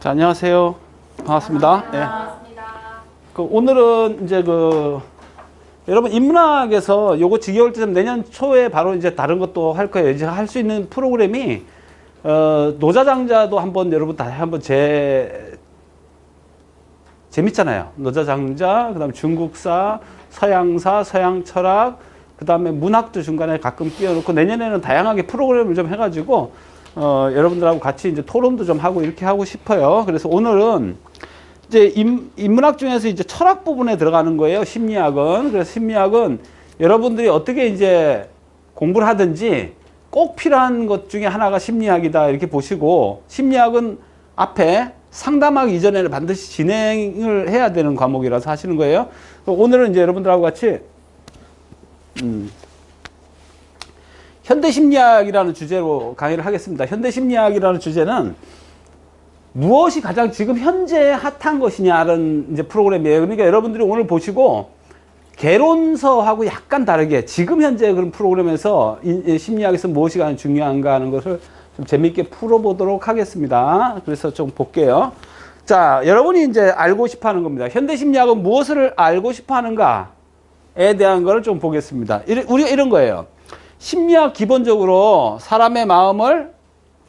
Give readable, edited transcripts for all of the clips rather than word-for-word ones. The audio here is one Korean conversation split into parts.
자, 안녕하세요. 반갑습니다. 예. 반갑습니다. 오늘은 이제 여러분 인문학에서 요거 지겨울 때 내년 초에 바로 이제 다른 것도 할 거예요. 이제 할 수 있는 프로그램이 노자장자도 한번 여러분 다 한번 재밌잖아요. 노자장자, 그다음에 중국사, 서양사, 서양철학, 그다음에 문학도 중간에 가끔 끼워놓고 내년에는 다양하게 프로그램을 좀 해가지고 여러분들하고 같이 이제 토론도 좀 하고 이렇게 하고 싶어요. 그래서 오늘은 이제 인문학 중에서 이제 철학 부분에 들어가는 거예요. 심리학은. 그래서 심리학은 여러분들이 어떻게 이제 공부를 하든지 꼭 필요한 것 중에 하나가 심리학이다 이렇게 보시고, 심리학은 앞에 상담하기 이전에는 반드시 진행을 해야 되는 과목이라서 하시는 거예요. 오늘은 이제 여러분들하고 같이 현대심리학이라는 주제로 강의를 하겠습니다. 현대심리학이라는 주제는 무엇이 가장 지금 현재 핫한 것이냐는 이제 프로그램이에요. 그러니까 여러분들이 오늘 보시고 개론서하고 약간 다르게 지금 현재 그런 프로그램에서 심리학에서 무엇이 가장 중요한가 하는 것을 좀 재미있게 풀어보도록 하겠습니다. 그래서 좀 볼게요. 자, 여러분이 이제 알고 싶어 하는 겁니다. 현대심리학은 무엇을 알고 싶어 하는가에 대한 걸 좀 보겠습니다. 우리가 이런 거예요. 심리학 기본적으로 사람의 마음을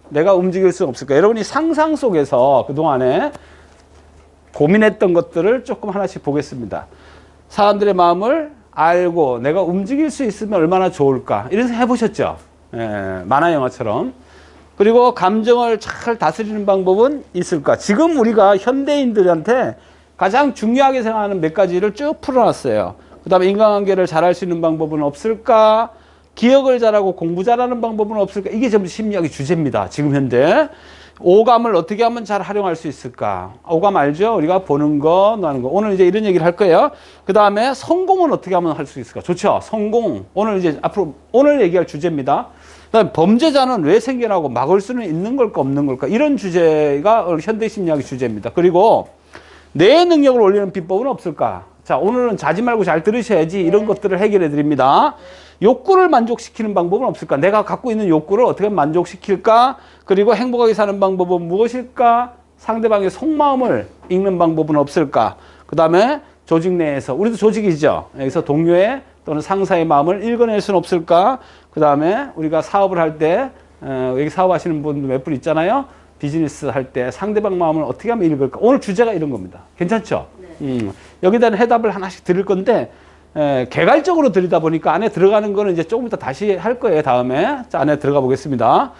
내가 움직일 수 없을까? 여러분이 상상 속에서 그동안에 고민했던 것들을 조금 하나씩 보겠습니다. 사람들의 마음을 알고 내가 움직일 수 있으면 얼마나 좋을까? 이런 생각 해보셨죠? 예, 만화 영화처럼. 그리고 감정을 잘 다스리는 방법은 있을까? 지금 우리가 현대인들한테 가장 중요하게 생각하는 몇 가지를 쭉 풀어놨어요. 그 다음에 인간관계를 잘할 수 있는 방법은 없을까? 기억을 잘하고 공부 잘하는 방법은 없을까? 이게 전부 심리학의 주제입니다. 지금 현재. 오감을 어떻게 하면 잘 활용할 수 있을까? 오감 알죠? 우리가 보는 거, 나는 거. 오늘 이제 이런 얘기를 할 거예요. 그 다음에 성공은 어떻게 하면 할 수 있을까? 좋죠? 성공. 오늘 이제 앞으로, 오늘 얘기할 주제입니다. 그 다음에 범죄자는 왜 생겨나고 막을 수는 있는 걸까, 없는 걸까? 이런 주제가 현대 심리학의 주제입니다. 그리고 내 능력을 올리는 비법은 없을까? 자, 오늘은 자지 말고 잘 들으셔야지 이런 것들을 해결해 드립니다. 욕구를 만족시키는 방법은 없을까? 내가 갖고 있는 욕구를 어떻게 하면 만족시킬까? 그리고 행복하게 사는 방법은 무엇일까? 상대방의 속마음을 읽는 방법은 없을까? 그 다음에 조직 내에서, 우리도 조직이죠. 여기서 동료의 또는 상사의 마음을 읽어낼 수는 없을까? 그 다음에 우리가 사업을 할 때, 여기 사업하시는 분도 몇 분 있잖아요. 비즈니스 할 때 상대방 마음을 어떻게 하면 읽을까? 오늘 주제가 이런 겁니다. 괜찮죠? 네. 여기에 대한 해답을 하나씩 드릴 건데, 개괄적으로 드리다 보니까 안에 들어가는 거는 이제 조금 이따 다시 할 거예요. 다음에. 자, 안에 들어가 보겠습니다.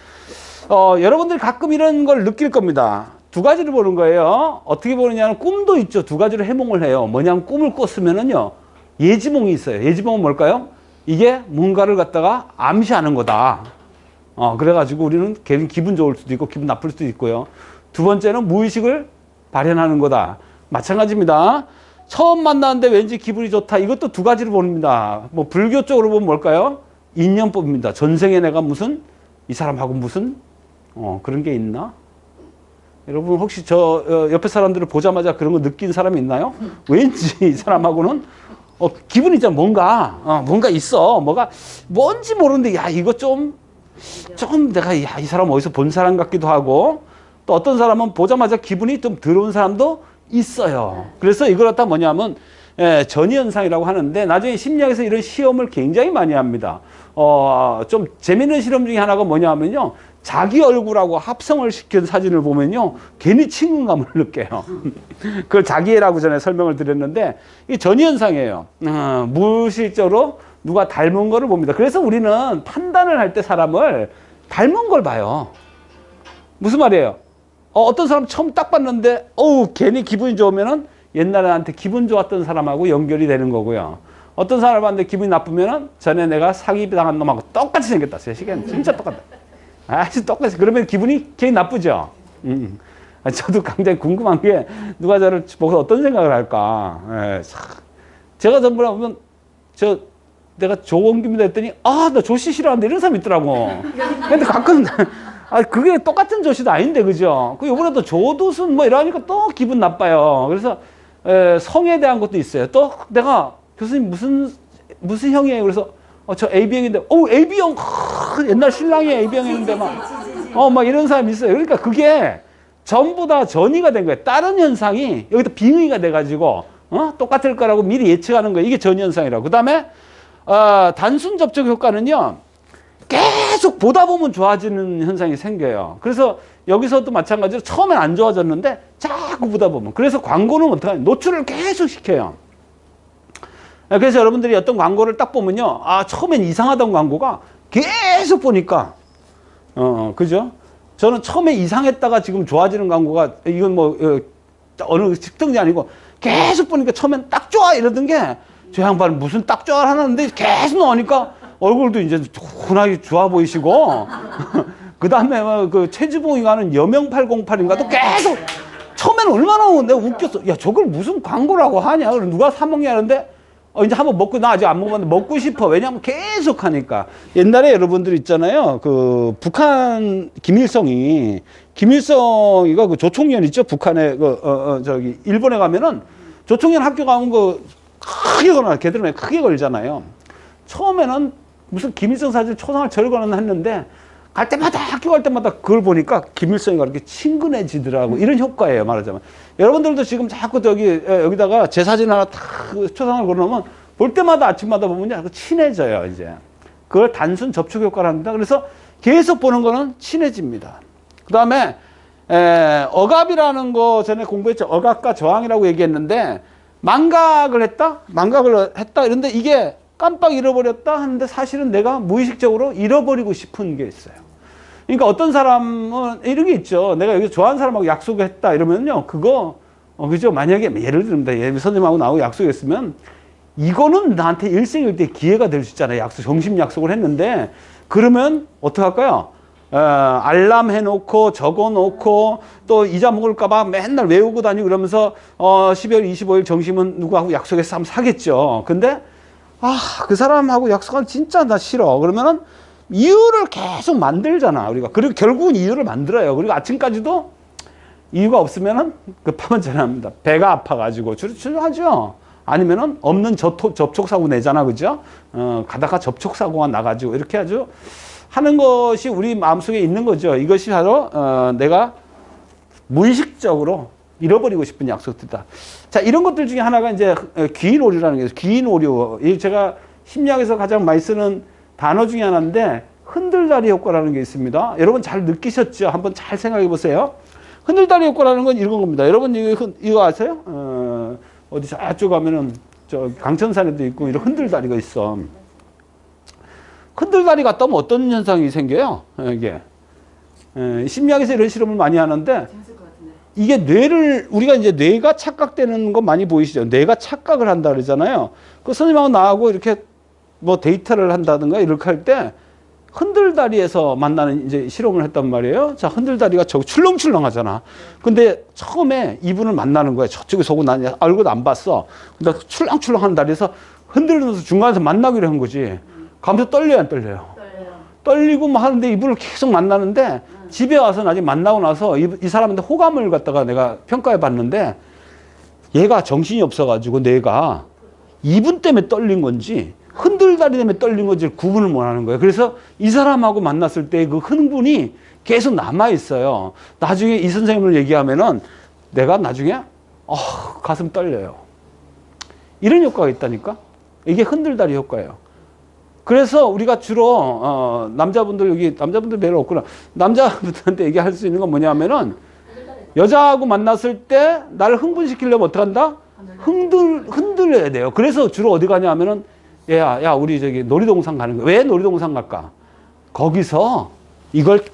여러분들이 가끔 이런 걸 느낄 겁니다. 두 가지를 보는 거예요. 어떻게 보느냐는 꿈도 있죠. 두 가지로 해몽을 해요. 뭐냐면 꿈을 꿨으면은요, 예지몽이 있어요. 예지몽은 뭘까요? 이게 뭔가를 갖다가 암시하는 거다. 그래가지고 우리는 괜히 기분 좋을 수도 있고 기분 나쁠 수도 있고요. 두 번째는 무의식을 발현하는 거다. 마찬가지입니다. 처음 만났는데 왠지 기분이 좋다. 이것도 두 가지로 봅니다. 뭐 불교 쪽으로 보면 뭘까요? 인연법입니다. 전생에 내가 무슨 이 사람하고 무슨 그런 게 있나? 여러분 혹시 저 옆에 사람들을 보자마자 그런 거 느낀 사람이 있나요? 왠지 이 사람하고는 기분이 좀 뭔가 있어. 뭐가 뭔지 모르는데 야 이거 좀 내가 야 이 사람 어디서 본 사람 같기도 하고, 또 어떤 사람은 보자마자 기분이 좀 더러운 사람도 있어요. 그래서 이걸 갖다 뭐냐면 전이현상이라고 하는데, 나중에 심리학에서 이런 시험을 굉장히 많이 합니다. 좀 재밌는 실험 중에 하나가 뭐냐면요, 자기 얼굴하고 합성을 시킨 사진을 보면요 괜히 친근감을 느껴요. 그걸 자기애라고 전에 설명을 드렸는데, 이 전이현상이에요. 무의식적으로 누가 닮은 거를 봅니다. 그래서 우리는 판단을 할 때 사람을 닮은 걸 봐요. 무슨 말이에요? 어떤 사람 처음 딱 봤는데 괜히 기분이 좋으면은 옛날에 나한테 기분 좋았던 사람하고 연결이 되는 거고요. 어떤 사람을 봤는데 기분이 나쁘면은 전에 내가 사기당한 놈하고 똑같이 생겼다. 제 시계는 진짜 똑같다. 아주 똑같이. 그러면 기분이 괜히 나쁘죠. 저도 굉장히 궁금한 게 누가 저를 보고 어떤 생각을 할까. 제가 전부 보면 내가 조원기입니다 했더니 나 조씨 싫어하는데 이런 사람이 있더라고. 근데 가끔 그게 똑같은 조씨도 아닌데, 그죠? 이번에도 조두순 뭐 이러니까 또 기분 나빠요. 그래서 성에 대한 것도 있어요. 또 내가 교수님 무슨 형이에요? 그래서 저 AB형인데 AB형 옛날 신랑이 AB형이었는데 막 이런 사람이 있어요. 그러니까 그게 전부 다 전이가 된 거예요. 다른 현상이 여기다 빙의가 돼가지고 똑같을 거라고 미리 예측하는 거예요. 이게 전현상이라고. 그 다음에 단순 접촉 효과는요, 계속 보다 보면 좋아지는 현상이 생겨요. 그래서 여기서도 마찬가지로 처음엔 안 좋아졌는데 자꾸 보다 보면. 그래서 광고는 어떻게 하냐, 노출을 계속 시켜요. 그래서 여러분들이 어떤 광고를 딱 보면요, 처음엔 이상하던 광고가 계속 보니까 그죠? 저는 처음에 이상했다가 지금 좋아지는 광고가, 이건 뭐 어느 특정이 아니고 계속 보니까 처음엔 딱 좋아 이러던 게, 저 양반은 무슨 딱 좋아 하는데 계속 나오니까 얼굴도 이제 훈하게 좋아 보이시고 그 다음에 그 최지봉이가 하는 여명 808인가도 계속, 처음에는 얼마나 내가 웃겼어. 야, 저걸 무슨 광고라고 하냐, 누가 사 먹냐 하는데 이제 한번 먹고, 나 아직 안 먹어봤는데 먹고 싶어. 왜냐하면 계속 하니까. 옛날에 여러분들 있잖아요, 그 북한 김일성이가 그 조총련 있죠, 북한에 저기 일본에 가면은 조총련 학교 가면 그 크게 걸어놔, 걔들은 크게 걸잖아요. 처음에는 무슨 김일성 사진 초상을 절거는 했는데 갈 때마다, 학교 갈 때마다 그걸 보니까 김일성이가 이렇게 친근해지더라고. 이런 효과예요, 말하자면. 여러분들도 지금 자꾸 여기다가 제 사진 하나 탁 초상을 걸어놓으면 볼 때마다, 아침마다 보면 자꾸 친해져요, 이제. 그걸 단순 접촉 효과를 합니다. 그래서 계속 보는 거는 친해집니다. 그 다음에 억압이라는 거 전에 공부했죠. 억압과 저항이라고 얘기했는데, 망각을 했다? 이런데 이게 깜빡 잃어버렸다 하는데 사실은 내가 무의식적으로 잃어버리고 싶은 게 있어요. 그러니까 어떤 사람은 이런 게 있죠. 내가 여기서 좋아하는 사람하고 약속을 했다 이러면요, 그거 그죠? 만약에 예를 들면 선생님하고 나하고 약속했으면 이거는 나한테 일생일대 기회가 될 수 있잖아요. 정식 약속을 했는데, 그러면 어떡할까요? 알람 해놓고 적어놓고 또 잊어먹을까봐 맨날 외우고 다니고 그러면서 12월 25일 점심은 누구하고 약속해서 한번 사겠죠. 근데 그 사람하고 약속하면 진짜 나 싫어. 그러면은 이유를 계속 만들잖아, 우리가. 그리고 결국은 이유를 만들어요. 그리고 아침까지도 이유가 없으면은 급하면 전화합니다. 배가 아파가지고 출출하죠. 아니면은 없는 접촉사고 내잖아, 그죠? 가다가 접촉사고가 나가지고 이렇게 아주 하는 것이 우리 마음속에 있는 거죠. 이것이 바로 내가 무의식적으로 잃어버리고 싶은 약속들이다. 자, 이런 것들 중에 하나가 이제 귀인 오류라는 게 있어요. 귀인 오류. 제가 심리학에서 가장 많이 쓰는 단어 중에 하나인데, 흔들다리 효과라는 게 있습니다. 여러분 잘 느끼셨죠? 한번 잘 생각해 보세요. 흔들다리 효과라는 건 이런 겁니다. 여러분 이거 아세요? 어디 저쪽 가면은 저 강천산에도 있고 이런 흔들다리가 있어. 흔들다리 갔다 오면 어떤 현상이 생겨요? 이게 심리학에서 이런 실험을 많이 하는데, 이게 우리가 이제 뇌가 착각되는 거 많이 보이시죠? 뇌가 착각을 한다 그러잖아요. 그 선생님하고 나하고 이렇게 뭐 데이트를 한다든가 이렇게 할 때 흔들다리에서 만나는 이제 실험을 했단 말이에요. 자, 흔들다리가 저기 출렁출렁 하잖아. 근데 처음에 이분을 만나는 거야. 저쪽에서 오고 난 얼굴도 안 봤어. 근데 출렁출렁 하는 다리에서 흔들면서 중간에서 만나기로 한 거지. 가면서 떨려요, 안 떨려요? 떨리고 뭐 하는데 이분을 계속 만나는데, 집에 와서 나중에 만나고 나서 이 사람한테 호감을 갖다가 내가 평가해 봤는데, 얘가 정신이 없어가지고 내가 이분 때문에 떨린 건지 흔들다리 때문에 떨린 건지 구분을 못 하는 거예요. 그래서 이 사람하고 만났을 때 그 흥분이 계속 남아있어요. 나중에 이 선생님을 얘기하면은 내가 나중에 가슴 떨려요. 이런 효과가 있다니까? 이게 흔들다리 효과예요. 그래서 우리가 주로 남자분들 별로 없구나. 남자분들한테 얘기할 수 있는 건 뭐냐면은, 여자하고 만났을 때 나를 흥분시키려면 어떻게 한다? 흔들려야 돼요. 그래서 주로 어디 가냐 하면은, 야, 우리 저기 놀이동산 가는 거야. 왜 놀이동산 갈까? 거기서 이걸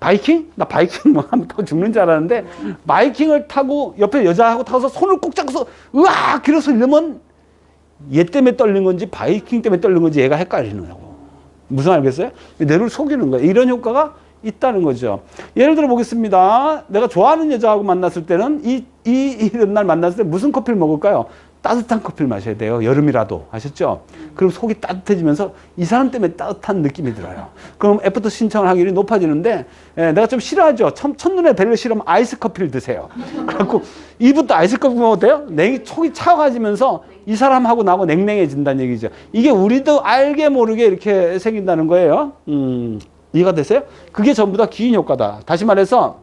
바이킹? 나 바이킹 뭐 하면 타고 죽는 줄 알았는데, 바이킹을 타고 옆에 여자하고 타서 손을 꼭 잡고서 으악! 그래서 이러면 얘 때문에 떨린 건지 바이킹 때문에 떨린 건지 얘가 헷갈리는 거고. 무슨 알겠어요? 뇌를 속이는 거예요. 이런 효과가 있다는 거죠. 예를 들어 보겠습니다. 내가 좋아하는 여자하고 만났을 때는 이런 날 만났을 때 무슨 커피를 먹을까요? 따뜻한 커피를 마셔야 돼요. 여름이라도. 아셨죠? 그럼 속이 따뜻해지면서 이 사람 때문에 따뜻한 느낌이 들어요. 그럼 애프터 신청을 하기를 높아지는데, 내가 좀 싫어하죠. 첫눈에 뵈기 싫으면 아이스 커피를 드세요. 그래갖고 이부터 아이스 커피 먹어도 돼요? 속이 차가워지면서 이 사람하고 나하고 냉랭해진다는 얘기죠. 이게 우리도 알게 모르게 이렇게 생긴다는 거예요. 이해가 되세요? 그게 전부 다 기인 효과다. 다시 말해서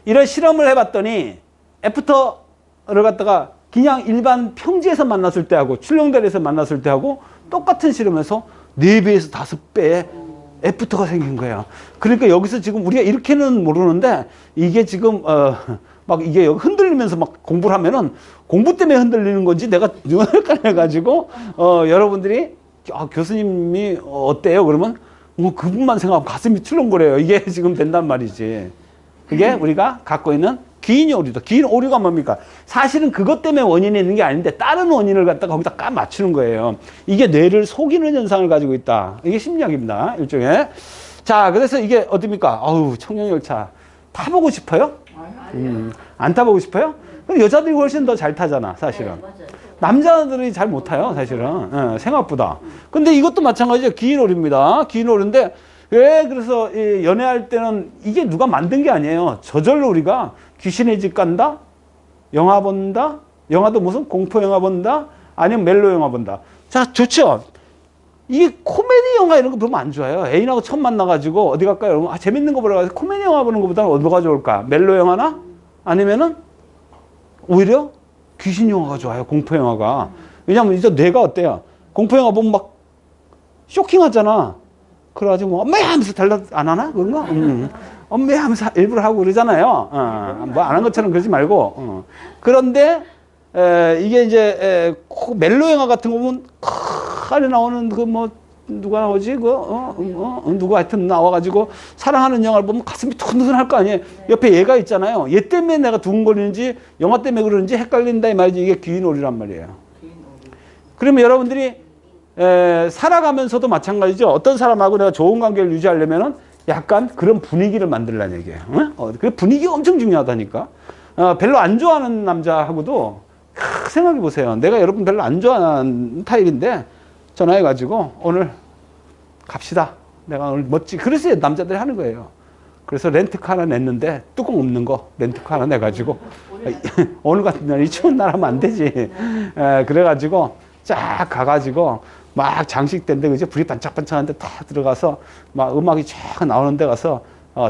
이런 실험을 해봤더니 애프터를 갖다가 그냥 일반 평지에서 만났을 때하고 출렁다리에서 만났을 때하고 똑같은 실험에서 4배에서 5배의 애프터가 생긴 거예요. 그러니까 여기서 지금 우리가 이렇게는 모르는데 이게 지금 막 이게 흔들리면서 막 공부를 하면은 공부 때문에 흔들리는 건지 내가 헷갈려가지고 여러분들이 교수님이 어때요? 그러면 그분만 생각하면 가슴이 출렁거려요. 이게 지금 된단 말이지. 그게 우리가 갖고 있는 긴 오류다. 긴 오류가 뭡니까? 사실은 그것 때문에 원인이 있는 게 아닌데 다른 원인을 갖다가 거기다 까 맞추는 거예요. 이게 뇌를 속이는 현상을 가지고 있다. 이게 심리학입니다. 일종의. 자, 그래서 이게 어딥니까? 어우, 청룡열차 타보고 싶어요? 안 타보고 싶어요? 그럼 여자들이 훨씬 더 잘 타잖아, 사실은. 남자들이 잘 못 타요, 사실은. 생각보다. 근데 이것도 마찬가지죠. 긴 오류입니다. 긴 오류인데 왜 그래서 연애할 때는 이게 누가 만든 게 아니에요. 저절로 우리가 귀신의 집 간다? 영화 본다? 영화도 무슨 공포 영화 본다? 아니면 멜로 영화 본다. 자, 좋죠? 이게 코미디 영화 이런 거 보면 안 좋아요. 애인하고 처음 만나가지고 어디 갈까요? 여러분? 재밌는 거 보러 가서 코미디 영화 보는 것보다는 뭐가 좋을까? 멜로 영화나? 아니면은 오히려 귀신 영화가 좋아요. 공포 영화가. 왜냐면 이제 뇌가 어때요? 공포 영화 보면 막 쇼킹하잖아. 그래가지고 뭐 엄마야 하면서 달라 안 하나? 그런가? 엄마야 하면서 일부러 하고 그러잖아요. 뭐 안 한 것처럼 그러지 말고. 그런데 이게 이제 멜로 영화 같은 거 보면 칼에 나오는 그 뭐 누가 나오지? 누가 하여튼 나와가지고 사랑하는 영화를 보면 가슴이 두근두근할 거 아니에요. 옆에 얘가 있잖아요. 얘 때문에 내가 두근거리는지 영화 때문에 그러는지 헷갈린다 이 말이지. 이게 귀인 오류란 말이에요. 그러면 여러분들이 살아가면서도 마찬가지죠. 어떤 사람하고 내가 좋은 관계를 유지하려면은 약간 그런 분위기를 만들라는 얘기예요. 그 분위기가 엄청 중요하다니까. 별로 안 좋아하는 남자하고도 생각해 보세요. 내가 여러분 별로 안 좋아하는 타입인데 전화해가지고 오늘 갑시다. 내가 오늘 그래서 남자들이 하는 거예요. 그래서 렌트카 하나 냈는데 뚜껑 없는 거 렌트카 하나 내가지고 오늘 같은 날 이 추운 날 하면 안 되지. 그래가지고 쫙 가가지고 막 장식된데 그죠? 불이 반짝반짝한데 다 들어가서 막 음악이 쫙 나오는 데 가서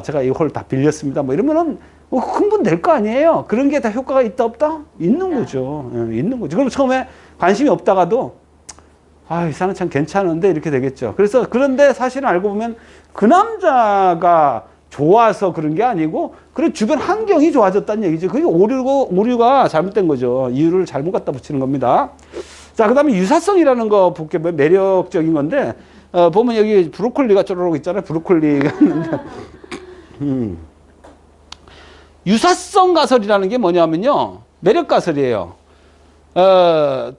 제가 이 홀 다 빌렸습니다. 뭐 이러면은 흥분될 거 아니에요. 그런 게 다 효과가 있다 없다? 있는 거죠. 있는 거죠. 그럼 처음에 관심이 없다가도 이 사람 참 괜찮은데 이렇게 되겠죠. 그래서 그런데 사실은 알고 보면 그 남자가 좋아서 그런 게 아니고 그런 주변 환경이 좋아졌다는 얘기죠. 그게 오류가 잘못된 거죠. 이유를 잘못 갖다 붙이는 겁니다. 자, 그 다음에 유사성이라는 거 볼게요. 매력적인 건데 보면 여기 브로콜리가 쪼르륵 있잖아요. 브로콜리가 있는데 유사성 가설이라는 게 뭐냐면요. 매력 가설이에요.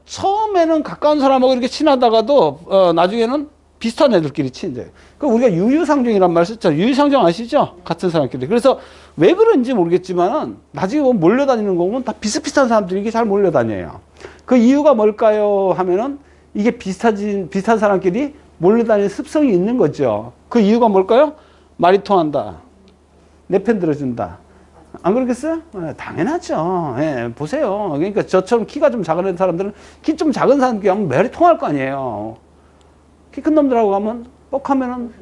처음에는 가까운 사람하고 이렇게 친하다가도 나중에는 비슷한 애들끼리 친해져요. 그 우리가 유유상종이란 말 썼잖아요. 유유상종 아시죠? 같은 사람끼리. 그래서 왜 그런지 모르겠지만은 나중에 보면 몰려다니는 거 보면 다 비슷비슷한 사람들이 이게 잘 몰려다녀요. 그 이유가 뭘까요? 하면은 이게 비슷한 사람끼리 몰려다니는 습성이 있는 거죠. 그 이유가 뭘까요? 말이 통한다. 내 편 들어준다. 안 그러겠어요? 당연하죠. 보세요. 그러니까 저처럼 키가 좀 작은 사람들은 키 좀 작은 사람끼리 하면 말이 통할 거 아니에요. 키 큰 놈들하고 가면 뻑하면은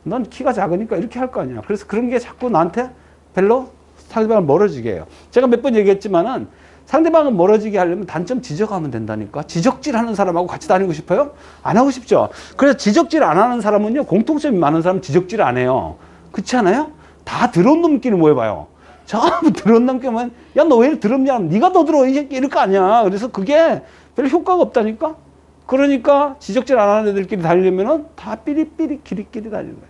넌 키가 작으니까 이렇게 할 거 아니야. 그래서 그런 게 자꾸 나한테 별로 상대방을 멀어지게 해요. 제가 몇 번 얘기했지만은 상대방을 멀어지게 하려면 단점 지적하면 된다니까. 지적질 하는 사람하고 같이 다니고 싶어요? 안 하고 싶죠. 그래서 지적질 안 하는 사람은요, 공통점이 많은 사람은 지적질 안 해요. 그렇지 않아요? 다 더러운 놈끼리 모여봐요. 전부 더러운 놈끼리 모이면 야, 너 왜 이렇게 더럽냐? 네가 더 더러워 이 새끼 이럴 거 아니야. 그래서 그게 별 효과가 없다니까. 그러니까 지적질 안 하는 애들끼리 다니려면은 다 삐리삐리 끼리끼리 다니는 거야.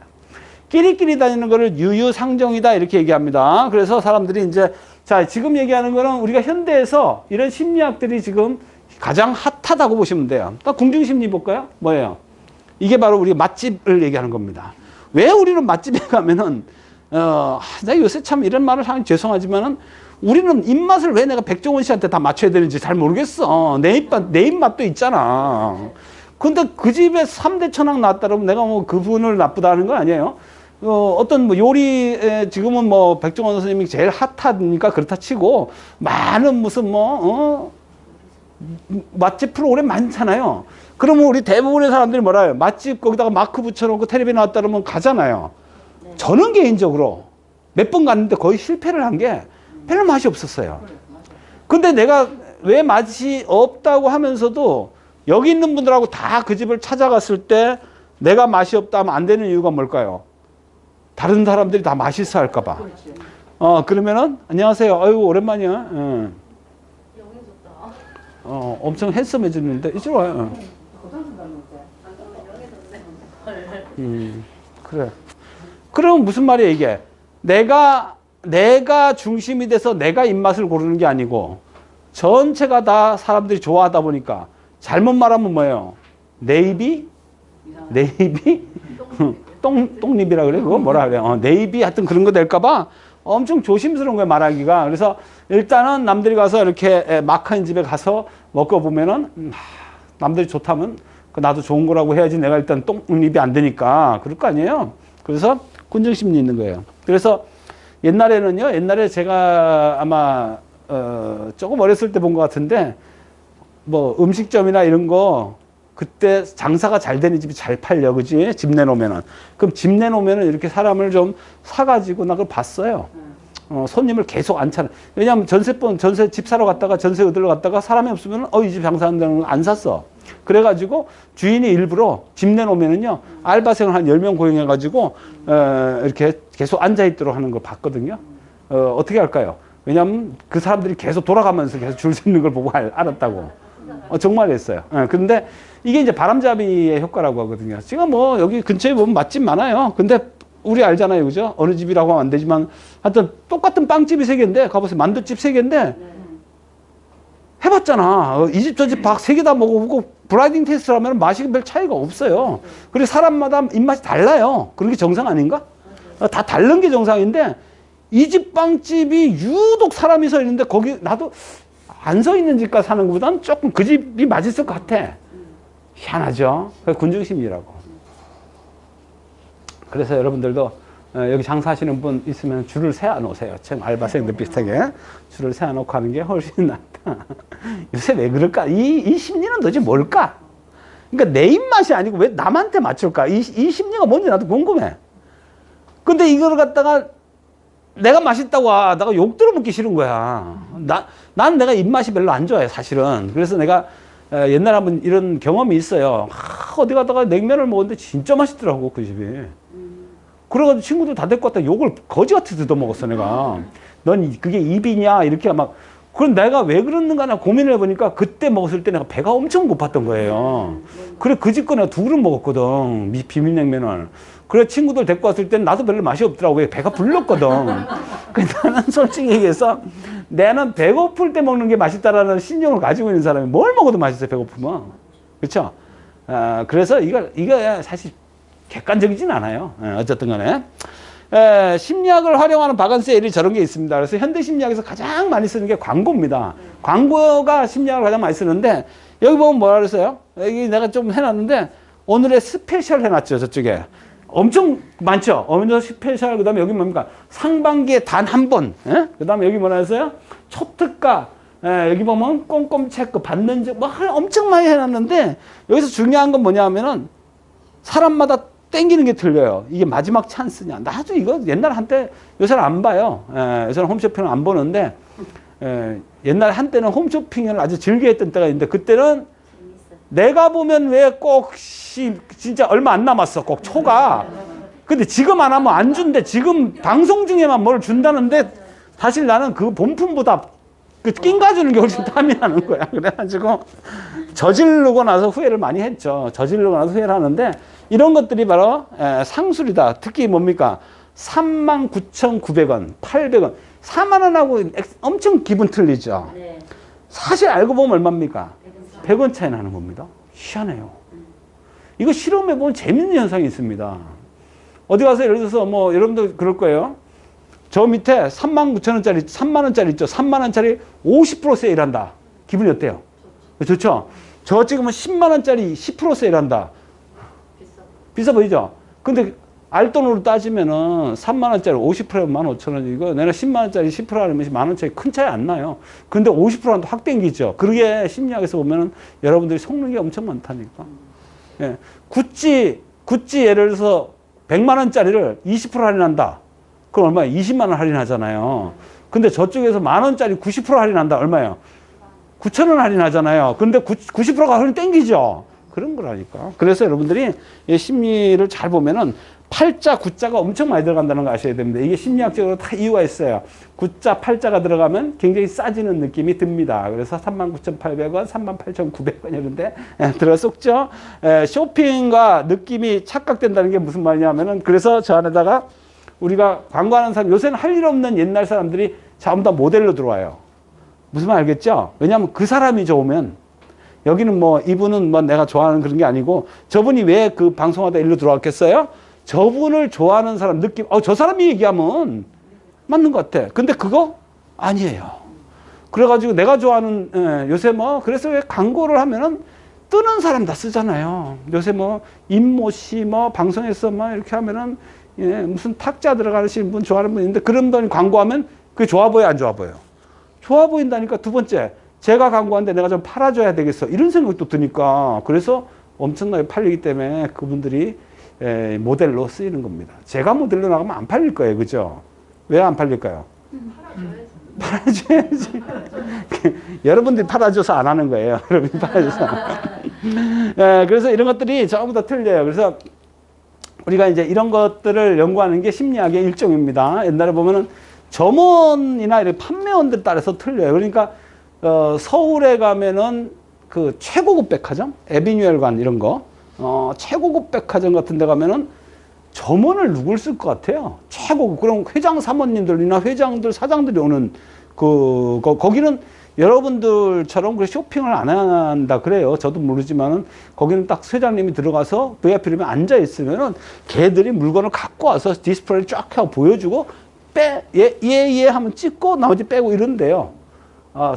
끼리끼리 다니는 거를 유유상종이다 이렇게 얘기합니다. 그래서 사람들이 이제 자, 지금 얘기하는 거는 우리가 현대에서 이런 심리학들이 지금 가장 핫하다고 보시면 돼요. 그러니까 궁중심리 볼까요? 뭐예요? 이게 바로 우리 맛집을 얘기하는 겁니다. 왜 우리는 맛집에 가면은 나 요새 참 이런 말을 하면 죄송하지만은 우리는 입맛을 왜 내가 백종원 씨한테 다 맞춰야 되는지 잘 모르겠어. 내 입맛도 있잖아. 근데 그 집에 3대 천왕 나왔다 그러면 내가 뭐 그분을 나쁘다 하는 거 아니에요? 어떤 뭐 요리에 지금은 뭐 백종원 선생님이 제일 핫하니까 그렇다 치고 많은 무슨 맛집 프로그램 많잖아요. 그러면 우리 대부분의 사람들이 뭐라 해요? 맛집 거기다가 마크 붙여놓고 텔레비 나왔다 그러면 가잖아요. 저는 개인적으로 몇 번 갔는데 거의 실패를 한 게 별로 맛이 없었어요. 근데 내가 왜 맛이 없다고 하면서도 여기 있는 분들하고 다 그 집을 찾아갔을 때 내가 맛이 없다 하면 안 되는 이유가 뭘까요? 다른 사람들이 다 맛있어 할까봐. 그러면은, 안녕하세요. 아유, 오랜만이야. 엄청 핸섬해졌는데, 이쪽으로 와요. 그래. 그러면 무슨 말이야, 이게? 내가 중심이 돼서 내가 입맛을 고르는 게 아니고, 전체가 다 사람들이 좋아하다 보니까, 잘못 말하면 뭐예요? 네이비? 똥립이라 그래? 그거 뭐라 그래? 네이비 하여튼 그런 거 될까봐 엄청 조심스러운 거예요, 말하기가. 그래서 일단은 남들이 가서 이렇게 막한 집에 가서 먹어보면은, 남들이 좋다면 나도 좋은 거라고 해야지 내가 일단 똥립이 안 되니까. 그럴 거 아니에요? 그래서 군중심리 있는 거예요. 그래서 옛날에 제가 아마, 조금 어렸을 때 본 것 같은데, 뭐 음식점이나 이런 거 그때 장사가 잘 되는 집이 잘 팔려, 그지? 집 내놓으면은. 그럼 집 내놓으면은 이렇게 사람을 좀 사가지고 나 그걸 봤어요. 손님을 계속 안 차려. 왜냐하면 전세 집 사러 갔다가 전세 얻으러 갔다가 사람이 없으면 이 집 장사한다는 걸 안 샀어. 그래가지고 주인이 일부러 집 내놓으면은요, 알바생을 한 10명 고용해가지고, 이렇게 계속 앉아있도록 하는 걸 봤거든요. 어떻게 할까요? 왜냐하면 그 사람들이 계속 돌아가면서 계속 줄 서 있는 걸 보고 알았다고. 정말 했어요. 그런데 이게 이제 바람잡이의 효과라고 하거든요. 지금 뭐 여기 근처에 보면 맛집 많아요. 근데 우리 알잖아요. 그죠? 어느 집이라고 하면 안 되지만 하여튼 똑같은 빵집이 3개인데 가보세요. 만두집 3개인데 해봤잖아. 이 집 저 집 밥 3개 다 먹어보고 블라인딩 테스트를 하면 맛이 별 차이가 없어요. 그리고 사람마다 입맛이 달라요. 그런 게 정상 아닌가? 다 다른 게 정상인데 이 집 빵집이 유독 사람이 서 있는데 거기 나도 안 서 있는 집가 사는 것보다는 조금 그 집이 맛있을 것 같아. 희한하죠? 그게 군중심리라고. 그래서 여러분들도 여기 장사하시는 분 있으면 줄을 세워 놓으세요. 지금 알바생들 비슷하게 줄을 세워 놓고 하는 게 훨씬 낫다. 요새 왜 그럴까? 이 심리는 도대체 뭘까? 그러니까 내 입맛이 아니고 왜 남한테 맞출까? 이 심리가 뭔지 나도 궁금해. 근데 이걸 갖다가 내가 맛있다고 내가 욕 들어먹기 싫은 거야. 난 내가 입맛이 별로 안 좋아해, 사실은. 그래서 내가 옛날에 한번 이런 경험이 있어요. 어디 가다가 냉면을 먹었는데 진짜 맛있더라고, 그 집이. 그래가지고 친구들 다 데리고 왔다 욕을 거지같이 뜯어먹었어, 내가. 넌 그게 입이냐? 이렇게 막. 그럼 내가 왜 그러는가 나 고민을 해보니까 그때 먹었을 때 내가 배가 엄청 고팠던 거예요. 그래, 그 집 거 내가 2그릇 먹었거든. 비빔냉면을. 그래, 친구들 데리고 왔을 땐 나도 별로 맛이 없더라고. 왜 배가 불렀거든. 근데 나는 솔직히 얘기해서 나는 배고플 때 먹는 게 맛있다라는 신념을 가지고 있는 사람이 뭘 먹어도 맛있어요, 배고프면. 그렇죠? 그래서 이거 사실 객관적이진 않아요. 어쨌든 간에. 심리학을 활용하는 바간스의 저런 게 있습니다. 그래서 현대 심리학에서 가장 많이 쓰는 게 광고입니다. 광고가 심리학을 가장 많이 쓰는데 여기 보면 뭐라 그랬어요? 여기 내가 좀 해놨는데 오늘의 스페셜 해놨죠, 저쪽에. 엄청 많죠? 오늘 스페셜, 그 다음에 여기 뭡니까? 상반기에 단 한 번. 그 다음에 여기 뭐라 했어요? 초특가. 여기 보면 꼼꼼 체크, 받는 적, 뭐 엄청 많이 해놨는데 여기서 중요한 건 뭐냐 하면은 사람마다 땡기는 게 틀려요. 이게 마지막 찬스냐. 나도 이거 옛날 한때 요새는 안 봐요. 요새는 홈쇼핑을 안 보는데 옛날 한때는 홈쇼핑을 아주 즐겨했던 때가 있는데 그때는 내가 보면 왜 꼭 진짜 얼마 안 남았어. 꼭 초가. 근데 지금 안 하면 안 준대. 지금 방송 중에만 뭘 준다는데 사실 나는 그 본품보다 그 낑가주는 게 훨씬 탐이 나는 거야. 그래가지고 저지르고 나서 후회를 많이 했죠. 저지르고 나서 후회를 하는데 이런 것들이 바로 상술이다. 특히 뭡니까? 39,900원, 800원. 4만 원하고 엄청 기분 틀리죠. 네. 사실 알고 보면 얼마입니까? 100원 차이 나는 겁니다. 희한해요. 이거 실험해보면 재밌는 현상이 있습니다. 어디 가서 예를 들어서 뭐 여러분들 그럴 거예요. 저 밑에 39,000원짜리, 3만 원짜리 있죠. 3만 원짜리 50% 세일한다. 기분이 어때요? 좋죠? 저 찍으면 10만 원짜리 10% 세일한다. 비싸 보이죠? 근데 알돈으로 따지면은 3만 원짜리 50%면 15,000원이고 내가 10만 원짜리 10% 하면 만 원 차이 큰 차이 안 나요. 근데 50%는 확 땡기죠. 그게 심리학에서 보면은 여러분들이 속는 게 엄청 많다니까. 예. 구찌 예를 들어서 100만 원짜리를 20% 할인한다. 그럼 얼마야? 20만 원 할인하잖아요. 근데 저쪽에서 만 원짜리 90% 할인한다. 얼마예요? 9천 원 할인하잖아요. 근데 90%가 할인 땡기죠. 그런 거라니까. 그래서 여러분들이 이 심리를 잘 보면은 팔자, 구자가 엄청 많이 들어간다는 거 아셔야 됩니다. 이게 심리학적으로 다 이유가 있어요. 구자, 팔자가 들어가면 굉장히 싸지는 느낌이 듭니다. 그래서 39,800원, 38,900원 이런데 들어 쏙죠. 쇼핑과 느낌이 착각된다는 게 무슨 말이냐면은 그래서 저 안에다가 우리가 광고하는 사람, 요새는 할 일 없는 옛날 사람들이 전부 다 모델로 들어와요. 무슨 말 알겠죠? 왜냐하면 그 사람이 좋으면 여기는 뭐 이분은 뭐 내가 좋아하는 그런 게 아니고 저분이 왜 그 방송하다 일로 들어왔겠어요? 저분을 좋아하는 사람 느낌, 저 사람이 얘기하면 맞는 것 같아. 근데 그거 아니에요. 그래가지고 내가 좋아하는, 요새 뭐, 그래서 왜 광고를 하면은 뜨는 사람 다 쓰잖아요. 요새 뭐, 임모 씨 뭐, 방송에서 뭐, 이렇게 하면은, 무슨 탁자 들어가시는 분 좋아하는 분 있는데 그런 분이 광고하면 그게 좋아 보여, 안 좋아 보여? 좋아 보인다니까. 두 번째, 제가 광고하는데 내가 좀 팔아줘야 되겠어. 이런 생각도 드니까. 그래서 엄청나게 팔리기 때문에 그분들이 모델로 쓰이는 겁니다. 제가 모델로 나가면 안 팔릴 거예요. 그죠? 왜 안 팔릴까요? 팔아줘야지. 여러분들이 팔아줘서 안 하는 거예요. 여러분이 팔아줘서. 그래서 이런 것들이 전부 다 틀려요. 그래서 우리가 이제 이런 것들을 연구하는 게 심리학의 일종입니다. 옛날에 보면은 점원이나 이런 판매원들 따라서 틀려요. 그러니까 서울에 가면은 그 최고급 백화점, 에비뉴엘관 이런 거, 최고급 백화점 같은 데 가면은 점원을 누굴 쓸 것 같아요? 최고급. 그럼 회장 사모님들이나 회장들, 사장들이 오는 거기는 여러분들처럼 그 쇼핑을 안 한다 그래요. 저도 모르지만은 거기는 딱 회장님이 들어가서 VIP룸에 앉아 있으면은 걔들이 물건을 갖고 와서 디스플레이를 쫙 하고 보여주고 예 하면 찍고 나머지 빼고 이런데요.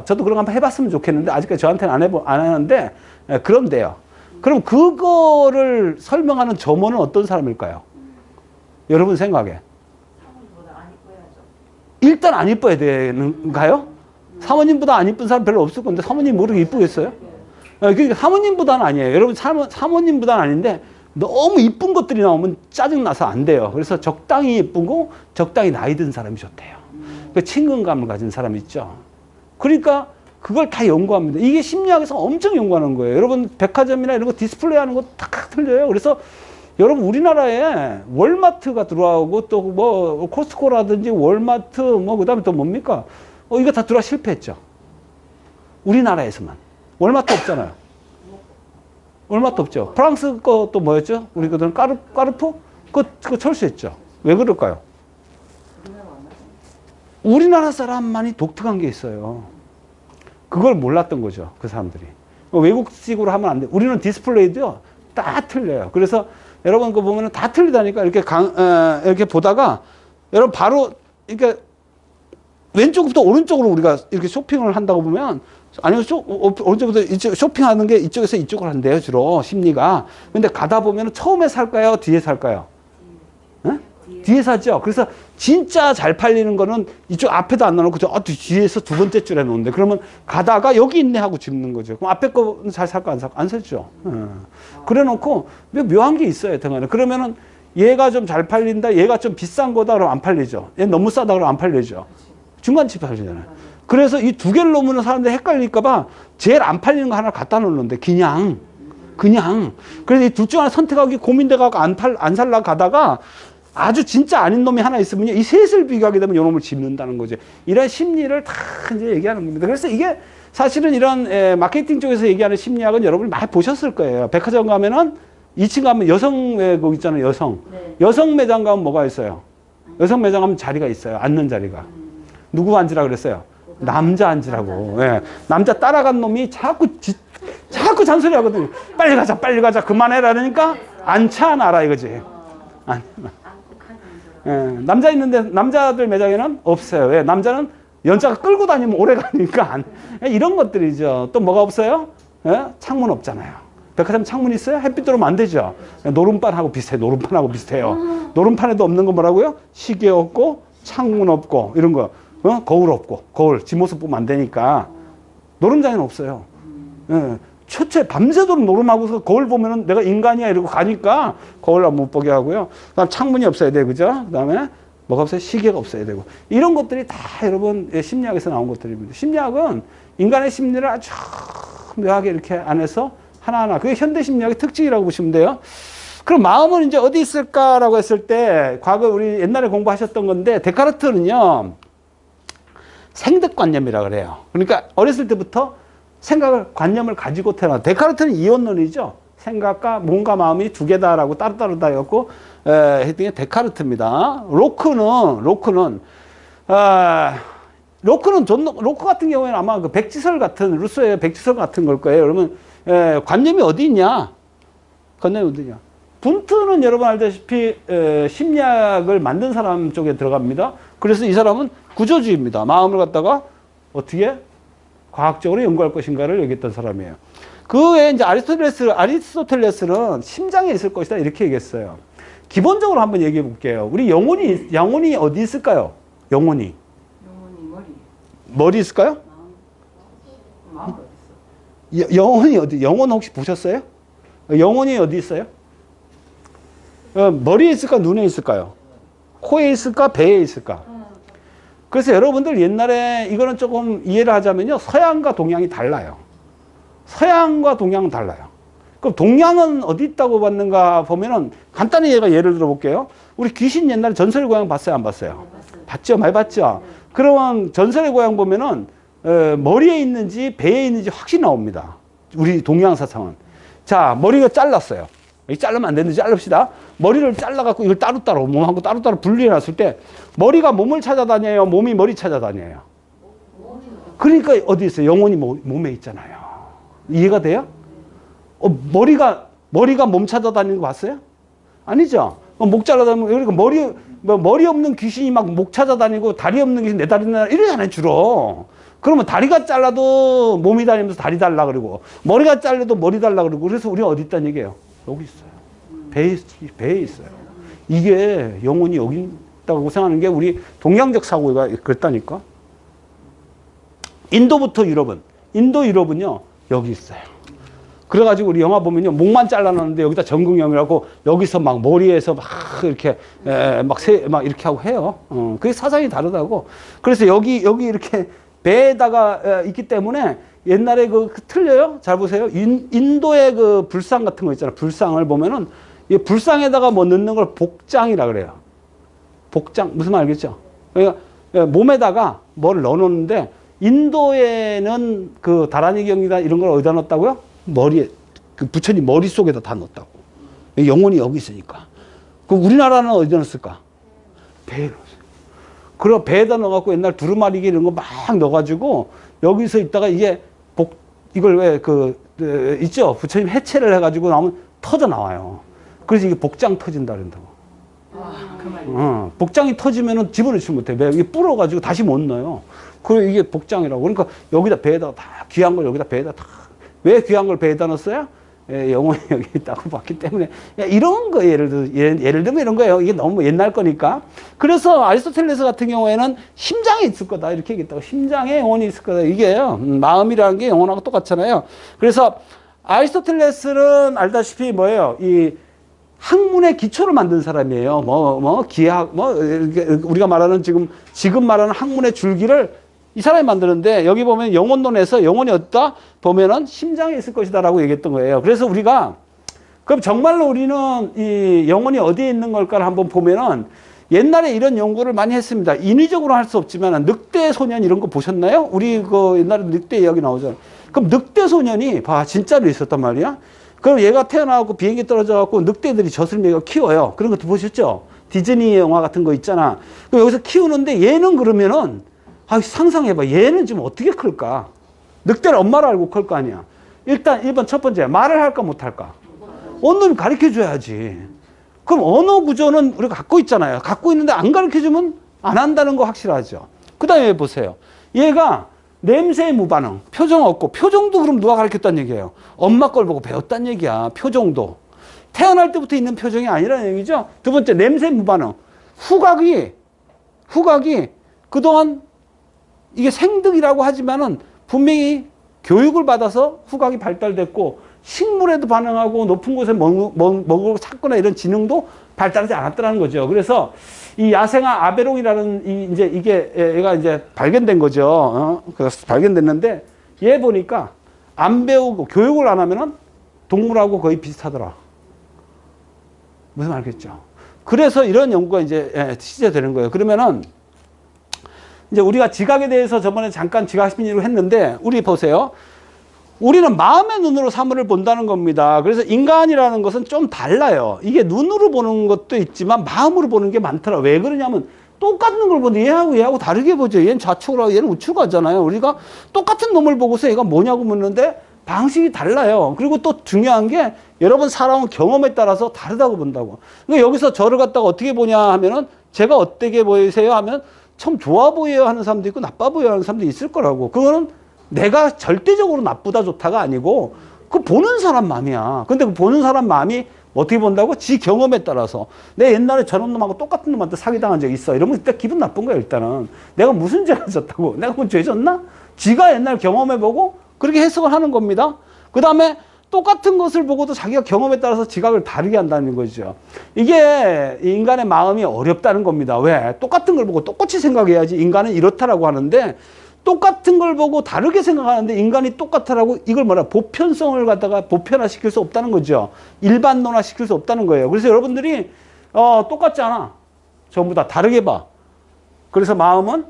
저도 그런 거 한번 해봤으면 좋겠는데 아직까지 저한테는 안 하는데 그런데요. 그럼 그거를 설명하는 점원은 어떤 사람일까요? 여러분 생각에. 일단 안 이뻐야 되는가요? 사모님보다 안 이쁜 사람 별로 없을 건데 사모님 모르게 이쁘겠어요? 그러니까 사모님보다는 아니에요. 여러분 사모님보다는 아닌데 너무 이쁜 것들이 나오면 짜증나서 안 돼요. 그래서 적당히 이쁘고 적당히 나이 든 사람이 좋대요. 그 친근감을 가진 사람이 있죠. 그러니까 그걸 다 연구합니다. 이게 심리학에서 엄청 연구하는 거예요. 여러분 백화점이나 이런 거 디스플레이 하는 거 다 틀려요. 그래서 여러분 우리나라에 월마트가 들어오고 또 뭐 코스트코라든지 월마트 뭐 그다음에 또 뭡니까? 이거 다 들어와 실패했죠. 우리나라에서만. 월마트 없잖아요. 월마트 없죠. 프랑스 거 또 뭐였죠? 우리 그들은 까르푸? 그거 철수했죠. 왜 그럴까요? 우리나라 사람만이 독특한 게 있어요. 그걸 몰랐던 거죠. 그 사람들이. 외국식으로 하면 안 돼. 우리는 디스플레이도요. 다 틀려요. 그래서 여러분 그거 보면 다 틀리다니까 이렇게 보다가 여러분 바로 이렇게 왼쪽부터 오른쪽으로 우리가 이렇게 쇼핑을 한다고 보면 아니면 오른쪽부터 이쪽 쇼핑하는 게 이쪽에서 이쪽으로 한대요. 주로 심리가. 근데 가다 보면 처음에 살까요? 뒤에 살까요? 뒤에 사죠. 그래서 진짜 잘 팔리는 거는 이쪽 앞에도 안 나오고 뒤에서 두 번째 줄에 놓는데 그러면 가다가 여기 있네 하고 집는 거죠. 그럼 앞에 거는 잘 살까 안 살까? 안 살죠. 그래 놓고 묘한 게 있어요. 등안에. 그러면은 얘가 좀 잘 팔린다. 얘가 좀 비싼 거다. 그러면 안 팔리죠. 얘 너무 싸다. 그러면 안 팔리죠. 중간치 팔리잖아요. 그래서 이 두 개를 놓으면 사람들이 헷갈릴까 봐 제일 안 팔리는 거 하나 갖다 놓는데 그냥 그래서 이 둘 중 하나 선택하기 고민돼 갖고 안 살라 가다가 아주 진짜 아닌 놈이 하나 있으면 이 셋을 비교하게 되면 요 놈을 집는다는 거죠. 이런 심리를 다 이제 얘기하는 겁니다. 그래서 이게 사실은 이런 마케팅 쪽에서 얘기하는 심리학은 여러분이 많이 보셨을 거예요. 백화점 가면은 2층 가면 여성 거기 있잖아요. 여성. 네. 여성 매장 가면 뭐가 있어요? 여성 매장 가면 자리가 있어요. 앉는 자리가. 누구 앉으라 그랬어요? 남자 앉으라고. 예. 남자 따라간 놈이 자꾸 잔소리 하거든요. 빨리 가자. 그만해라. 그러니까 앉지 않아라 이거지. 예, 남자 있는데 남자들 매장에는 없어요. 왜? 남자는 연자가 끌고 다니면 오래 가니까 이런 것들이죠. 또 뭐가 없어요? 예? 창문 없잖아요. 백화점 창문 있어요? 햇빛 들어오면 안 되죠. 노름판하고 비슷해요. 노름판에도 없는 거 뭐라고요? 시계 없고 창문 없고 이런 거. 거울 없고 거울 지 모습 보면 안 되니까 노름장에는 없어요. 예. 최초에 밤새도록 노름하고서 거울 보면은 내가 인간이야 이러고 가니까 거울 못 보게 하고요. 그다음 창문이 없어야 돼, 그죠? 그다음에 뭐가 없어요? 시계가 없어야 되고. 이런 것들이 다 여러분 심리학에서 나온 것들입니다. 심리학은 인간의 심리를 아주 묘하게 이렇게 안에서 하나하나. 그게 현대 심리학의 특징이라고 보시면 돼요. 그럼 마음은 이제 어디 있을까라고 했을 때, 과거 우리 옛날에 공부하셨던 건데, 데카르트는요, 생득관념이라 그래요. 그러니까 어렸을 때부터 생각을, 관념을 가지고 태어나. 데카르트는 이원론이죠. 생각과 몸과 마음이 두 개다라고 따로따로 다였고, 했던 게 데카르트입니다. 로크 같은 경우에는 아마 그 백지설 같은, 루소의 백지설 같은 걸 거예요. 그러면, 관념이 어디 있냐? 관념이 어디 있냐? 분트는 여러분 알다시피 심리학을 만든 사람 쪽에 들어갑니다. 그래서 이 사람은 구조주의입니다. 마음을 갖다가 어떻게 과학적으로 연구할 것인가를 얘기했던 사람이에요. 그 외에 이제 아리스토텔레스는 심장에 있을 것이다 이렇게 얘기했어요. 기본적으로 한번 얘기해 볼게요. 우리 영혼이 어디 있을까요? 영혼이 머리 있을까요? 영혼이 어디? 영혼 혹시 보셨어요? 영혼이 어디 있어요? 머리에 있을까? 눈에 있을까요? 코에 있을까? 배에 있을까? 그래서 여러분들 옛날에 이거는 조금 이해를 하자면요. 서양과 동양이 달라요. 서양과 동양은 달라요. 그럼 동양은 어디 있다고 봤는가 보면은 간단히 예를 들어 볼게요. 우리 귀신 옛날에 전설의 고향 봤어요? 안 봤어요? 봤죠? 많이 봤죠? 그러면 전설의 고향 보면은 머리에 있는지 배에 있는지 확실히 나옵니다. 우리 동양 사상은. 자, 머리가 잘랐어요. 자르면 안 되는데 자릅시다. 머리를 잘라갖고 이걸 따로따로 몸하고 따로따로 분리해놨을 때 머리가 몸을 찾아다녀요? 몸이 머리 찾아다녀요? 그러니까 어디 있어요? 영혼이 몸에 있잖아요. 이해가 돼요? 머리가 몸 찾아다니는 거 봤어요? 아니죠? 목 잘라다니면 그러니까 머리 없는 귀신이 막 목 찾아다니고 다리 없는 귀신 내 다리 나 이러잖아요 주로. 그러면 다리가 잘라도 몸이 다니면서 다리 달라 그러고 머리가 잘라도 머리 달라 그러고 그래서 우리가 어디 있다는 얘기예요? 여기 있어요. 배에 있어요. 이게 영혼이 여기 있다고 생각하는 게 우리 동양적 사고가 그랬다니까. 인도부터 유럽은 유럽은요 여기 있어요. 그래가지고 우리 영화 보면요 목만 잘라놨는데 여기다 전극영이라고 여기서 막 머리에서 막 이렇게 막 이렇게 하고 해요. 그게 사상이 다르다고. 그래서 여기 이렇게 배에다가 있기 때문에 옛날에 틀려요. 잘 보세요. 인도의 그 불상 같은 거 있잖아요. 불상을 보면은 이 불상에다가 뭐 넣는 걸 복장이라 그래요. 복장 무슨 말 알겠죠? 그러니까 몸에다가 뭘 넣어놓는데 인도에는 그 다라니 경이다 이런 걸 어디다 넣었다고요? 머리에 그 부처님 머릿속에다 다 넣었다고. 영혼이 여기 있으니까. 그 우리나라는 어디다 넣었을까? 배에 넣었어요. 그리고 배에다 넣어갖고 옛날 두루마리기 이런 거 막 넣어가지고 여기서 있다가 이걸 왜 있죠? 부처님 해체를 해가지고 나오면 터져 나와요. 그래서 이게 복장 터진다 그런다고. 복장이 터지면은 집어넣지 못해. 이게 불어가지고 다시 못 넣어요. 그리고 이게 복장이라고. 그러니까 여기다 배에다가 다 귀한 걸 여기다 배에다 다. 왜 귀한 걸 배에다 넣었어요? 영혼이 여기 있다고 봤기 때문에. 이런 거 예를 들면 이런 거예요. 이게 너무 옛날 거니까. 그래서 아리스토텔레스 같은 경우에는 심장에 있을 거다. 이렇게 얘기했다고. 심장에 영혼이 있을 거다. 이게요. 마음이라는 게 영혼하고 똑같잖아요. 그래서 아리스토텔레스는 알다시피 뭐예요? 이 학문의 기초를 만든 사람이에요. 기하학, 우리가 말하는 지금 말하는 학문의 줄기를 이 사람이 만드는데 여기 보면 영혼론에서 영혼이 어디다 보면은 심장에 있을 것이다라고 얘기했던 거예요. 그래서 우리가 그럼 정말로 우리는 이 영혼이 어디에 있는 걸까를 한번 보면은 옛날에 이런 연구를 많이 했습니다. 인위적으로 할 수 없지만 늑대 소년 이런 거 보셨나요? 우리 그 옛날에 늑대 이야기 나오잖아요. 그럼 늑대 소년이 진짜로 있었단 말이야. 그럼 얘가 태어나고 비행기 떨어져갖고 늑대들이 젖을 먹여 키워요. 그런 것도 보셨죠? 디즈니 영화 같은 거 있잖아. 그럼 여기서 키우는데 얘는 그러면은 상상해봐. 얘는 지금 어떻게 클까? 늑대를 엄마를 알고 클 거 아니야. 일단 1번 첫 번째 말을 할까 못할까? 언어를 가르쳐줘야지. 그럼 언어 구조는 우리가 갖고 있잖아요. 갖고 있는데 안 가르쳐주면 안 한다는 거 확실하죠. 그 다음에 보세요. 얘가 냄새의 무반응, 표정 없고 표정도 그럼 누가 가르쳤다는 얘기예요? 엄마 걸 보고 배웠다는 얘기야. 표정도. 태어날 때부터 있는 표정이 아니라는 얘기죠. 두 번째 냄새 무반응. 후각이 그동안 이게 생득이라고 하지만은 분명히 교육을 받아서 후각이 발달됐고 식물에도 반응하고 높은 곳에 먹을 찾거나 이런 지능도 발달하지 않았다는 거죠. 그래서 이 야생아 아베롱이라는 이제 이게 얘가 이제 발견된 거죠. 그래서 발견됐는데 얘 보니까 안 배우고 교육을 안 하면은 동물하고 거의 비슷하더라. 무슨 말겠죠? 그래서 이런 연구가 이제 시제되는 거예요. 그러면은 이제 우리가 지각에 대해서 저번에 잠깐 지각 심리로 했는데 우리 보세요. 우리는 마음의 눈으로 사물을 본다는 겁니다. 그래서 인간이라는 것은 좀 달라요. 이게 눈으로 보는 것도 있지만 마음으로 보는 게 많더라. 왜 그러냐면 똑같은 걸 보는데 얘하고 다르게 보죠. 얘는 좌측으로 하고 얘는 우측으로 하잖아요. 우리가 똑같은 놈을 보고서 얘가 뭐냐고 묻는데 방식이 달라요. 그리고 또 중요한 게 여러분 살아온 경험에 따라서 다르다고 본다고. 그러니까 여기서 저를 갖다가 어떻게 보냐 하면은 제가 어떻게 보이세요 하면 참 좋아 보여요 하는 사람도 있고 나빠 보여요 하는 사람도 있을 거라고. 그거는 내가 절대적으로 나쁘다 좋다가 아니고 그 보는 사람 마음이야. 근데 그 보는 사람 마음이 어떻게 본다고? 지 경험에 따라서. 내 옛날에 저런 놈하고 똑같은 놈한테 사기당한 적이 있어. 이러면 일단 기분 나쁜 거야 일단은. 내가 무슨 죄를 졌다고. 내가 뭐 죄 졌나? 지가 옛날 경험해보고 그렇게 해석을 하는 겁니다. 그 다음에 똑같은 것을 보고도 자기가 경험에 따라서 지각을 다르게 한다는 거죠. 이게 인간의 마음이 어렵다는 겁니다. 왜? 똑같은 걸 보고 똑같이 생각해야지 인간은 이렇다라고 하는데 똑같은 걸 보고 다르게 생각하는데 인간이 똑같다라고 이걸 뭐라 보편성을 갖다가 보편화시킬 수 없다는 거죠. 일반론화시킬 수 없다는 거예요. 그래서 여러분들이 똑같지 않아. 전부 다 다르게 봐. 그래서 마음은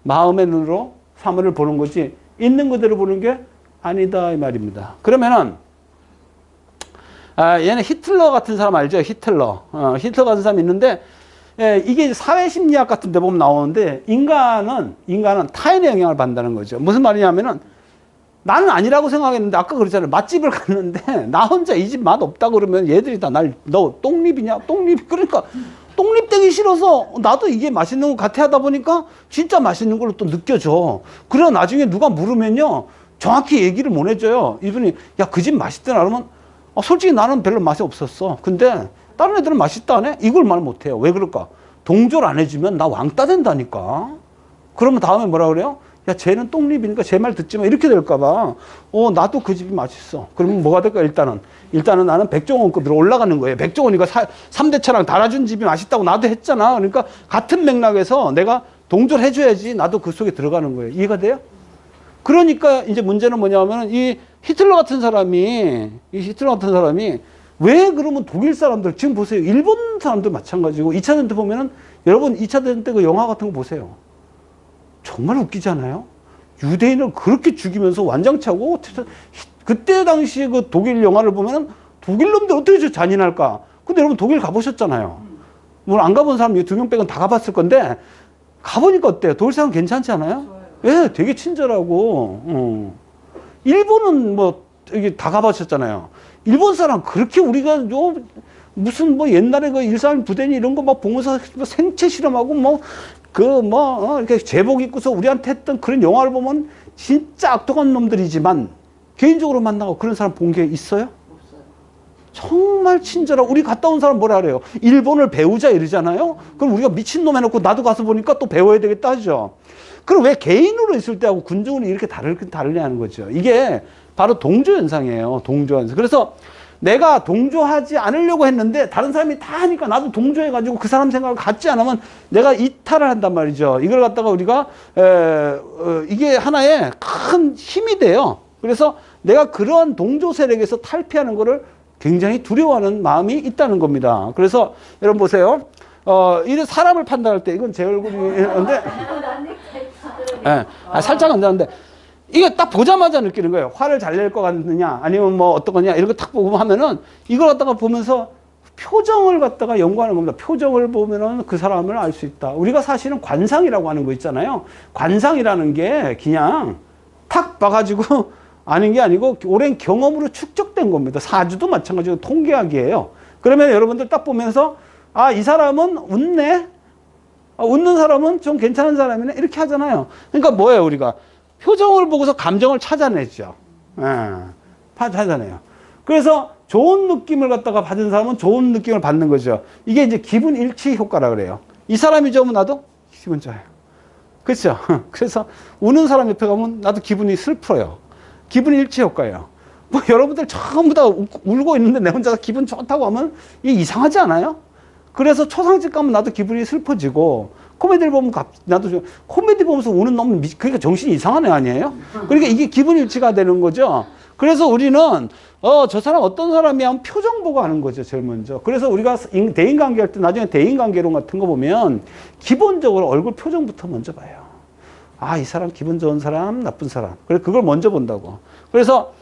마음의 눈으로 사물을 보는 거지 있는 그대로 보는 게 아니다 이 말입니다. 그러면은 얘는 히틀러 같은 사람 알죠? 히틀러 같은 사람이 있는데 이게 사회심리학 같은 데 보면 나오는데 인간은 타인의 영향을 받는다는 거죠. 무슨 말이냐면은 나는 아니라고 생각했는데 아까 그랬잖아요. 맛집을 갔는데 나 혼자 이 집 맛 없다 그러면 얘들이 다 너 똥립이냐? 똥립. 그러니까 똥립되기 싫어서 나도 이게 맛있는 것 같아 하다 보니까 진짜 맛있는 걸로 또 느껴져. 그러나 나중에 누가 물으면요. 정확히 얘기를 못 해줘요. 이분이 야, 그 집 맛있더라 그러면 솔직히 나는 별로 맛이 없었어. 근데 다른 애들은 맛있다 하네? 이걸 말 못해요. 왜 그럴까? 동조를 안 해주면 나 왕따 된다니까. 그러면 다음에 뭐라 그래요? 야, 쟤는 똥립이니까 제 말 듣지 마. 이렇게 될까봐. 나도 그 집이 맛있어. 그러면 뭐가 될까? 일단은 나는 백종원급으로 올라가는 거예요. 백종원이가 3대 차랑 달아준 집이 맛있다고 나도 했잖아. 그러니까 같은 맥락에서 내가 동조를 해줘야지 나도 그 속에 들어가는 거예요. 이해가 돼요? 그러니까 이제 문제는 뭐냐면 이 히틀러 같은 사람이 왜 그러면 독일 사람들 지금 보세요. 일본 사람들 마찬가지고 2차 대전 때 보면은 여러분 2차 대전 때 그 영화 같은 거 보세요. 정말 웃기잖아요. 유대인을 그렇게 죽이면서 완장차고 그때 당시 그 독일 영화를 보면은 독일 놈들 어떻게 저 잔인할까? 근데 여러분 독일 가보셨잖아요. 물론 안 가본 사람 2명 빼고는 다 가봤을 건데 가보니까 어때요? 독일 사람 괜찮지 않아요? 예, 되게 친절하고. 일본은 뭐 이게 다 가보셨잖아요. 일본 사람 그렇게 우리가 무슨 뭐 옛날에 그 131 부대니 이런 거 막 보면서 생체 실험하고 이렇게 제복 입고서 우리한테 했던 그런 영화를 보면 진짜 악독한 놈들이지만 개인적으로 만나고 그런 사람 본 게 있어요? 없어요. 정말 친절하고 우리 갔다 온 사람 뭐라 그래요? 일본을 배우자 이러잖아요? 그럼 우리가 미친놈 해놓고 나도 가서 보니까 또 배워야 되겠다 하죠. 그럼 왜 개인으로 있을 때하고 군중으로 이렇게 다르냐는 거죠. 이게 바로 동조 현상이에요. 동조 현상. 그래서 내가 동조하지 않으려고 했는데 다른 사람이 다 하니까 나도 동조해가지고 그 사람 생각을 갖지 않으면 내가 이탈을 한단 말이죠. 이걸 갖다가 우리가 이게 하나의 큰 힘이 돼요. 그래서 내가 그러한 동조 세력에서 탈피하는 거를 굉장히 두려워하는 마음이 있다는 겁니다. 그래서 여러분 보세요. 이런 사람을 판단할 때 이건 제 얼굴인데 살짝 안 나는데 이게 딱 보자마자 느끼는 거예요. 화를 잘 낼 것 같느냐, 아니면 뭐 어떤 거냐, 이런 거 딱 보고 하면은 이걸 갖다가 보면서 표정을 갖다가 연구하는 겁니다. 표정을 보면은 그 사람을 알 수 있다. 우리가 사실은 관상이라고 하는 거 있잖아요. 관상이라는 게 그냥 탁 봐가지고 아는 게 아니고 오랜 경험으로 축적된 겁니다. 사주도 마찬가지로 통계학이에요. 그러면 여러분들 딱 보면서 이 사람은 웃네? 웃는 사람은 좀 괜찮은 사람이네? 이렇게 하잖아요. 그러니까 뭐예요, 우리가? 표정을 보고서 감정을 찾아내죠. 찾아내요. 그래서 좋은 느낌을 갖다가 받은 사람은 좋은 느낌을 받는 거죠. 이게 이제 기분 일치 효과라 그래요. 이 사람이 좋으면 나도 기분 좋아요. 그렇죠? 그래서 우는 사람 옆에 가면 나도 기분이 슬퍼요. 기분 일치 효과예요. 뭐 여러분들 전부 다 울고 있는데 내 혼자 기분 좋다고 하면 이게 이상하지 않아요? 그래서 초상집 가면 나도 기분이 슬퍼지고, 코미디를 보면 나도 코미디 보면서 우는 놈은 그러니까 정신이 이상한 애 아니에요? 그러니까 이게 기분 일치가 되는 거죠. 그래서 우리는 저 사람 어떤 사람이야 하면 표정 보고 하는 거죠, 제일 먼저. 그래서 우리가 대인관계 할 때 나중에 대인관계론 같은 거 보면 기본적으로 얼굴 표정부터 먼저 봐요. 아, 이 사람 기분 좋은 사람, 나쁜 사람. 그래서 그걸 먼저 본다고. 그래서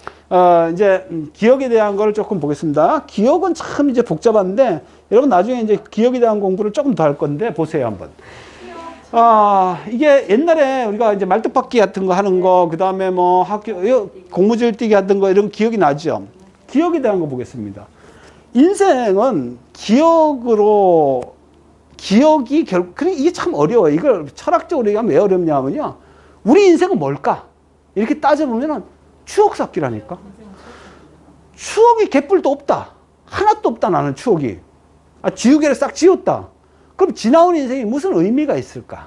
이제 기억에 대한 걸 조금 보겠습니다. 기억은 참 이제 복잡한데 여러분 나중에 이제 기억에 대한 공부를 조금 더 할 건데 보세요, 한번. 이게 옛날에 우리가 이제 말뚝박기 같은 거 하는 거, 그 다음에 뭐 학교, 공무질 뛰기 하던 거 이런 기억이 나죠? 기억에 대한 거 보겠습니다. 인생은 기억이 그래, 이게 참 어려워요. 이걸 철학적으로 얘기하면 왜 어렵냐면요. 우리 인생은 뭘까? 이렇게 따져보면은 추억 쌓기라니까. 추억이 개뿔도 없다. 하나도 없다, 나는 추억이. 지우개를 싹 지웠다. 그럼 지나온 인생이 무슨 의미가 있을까?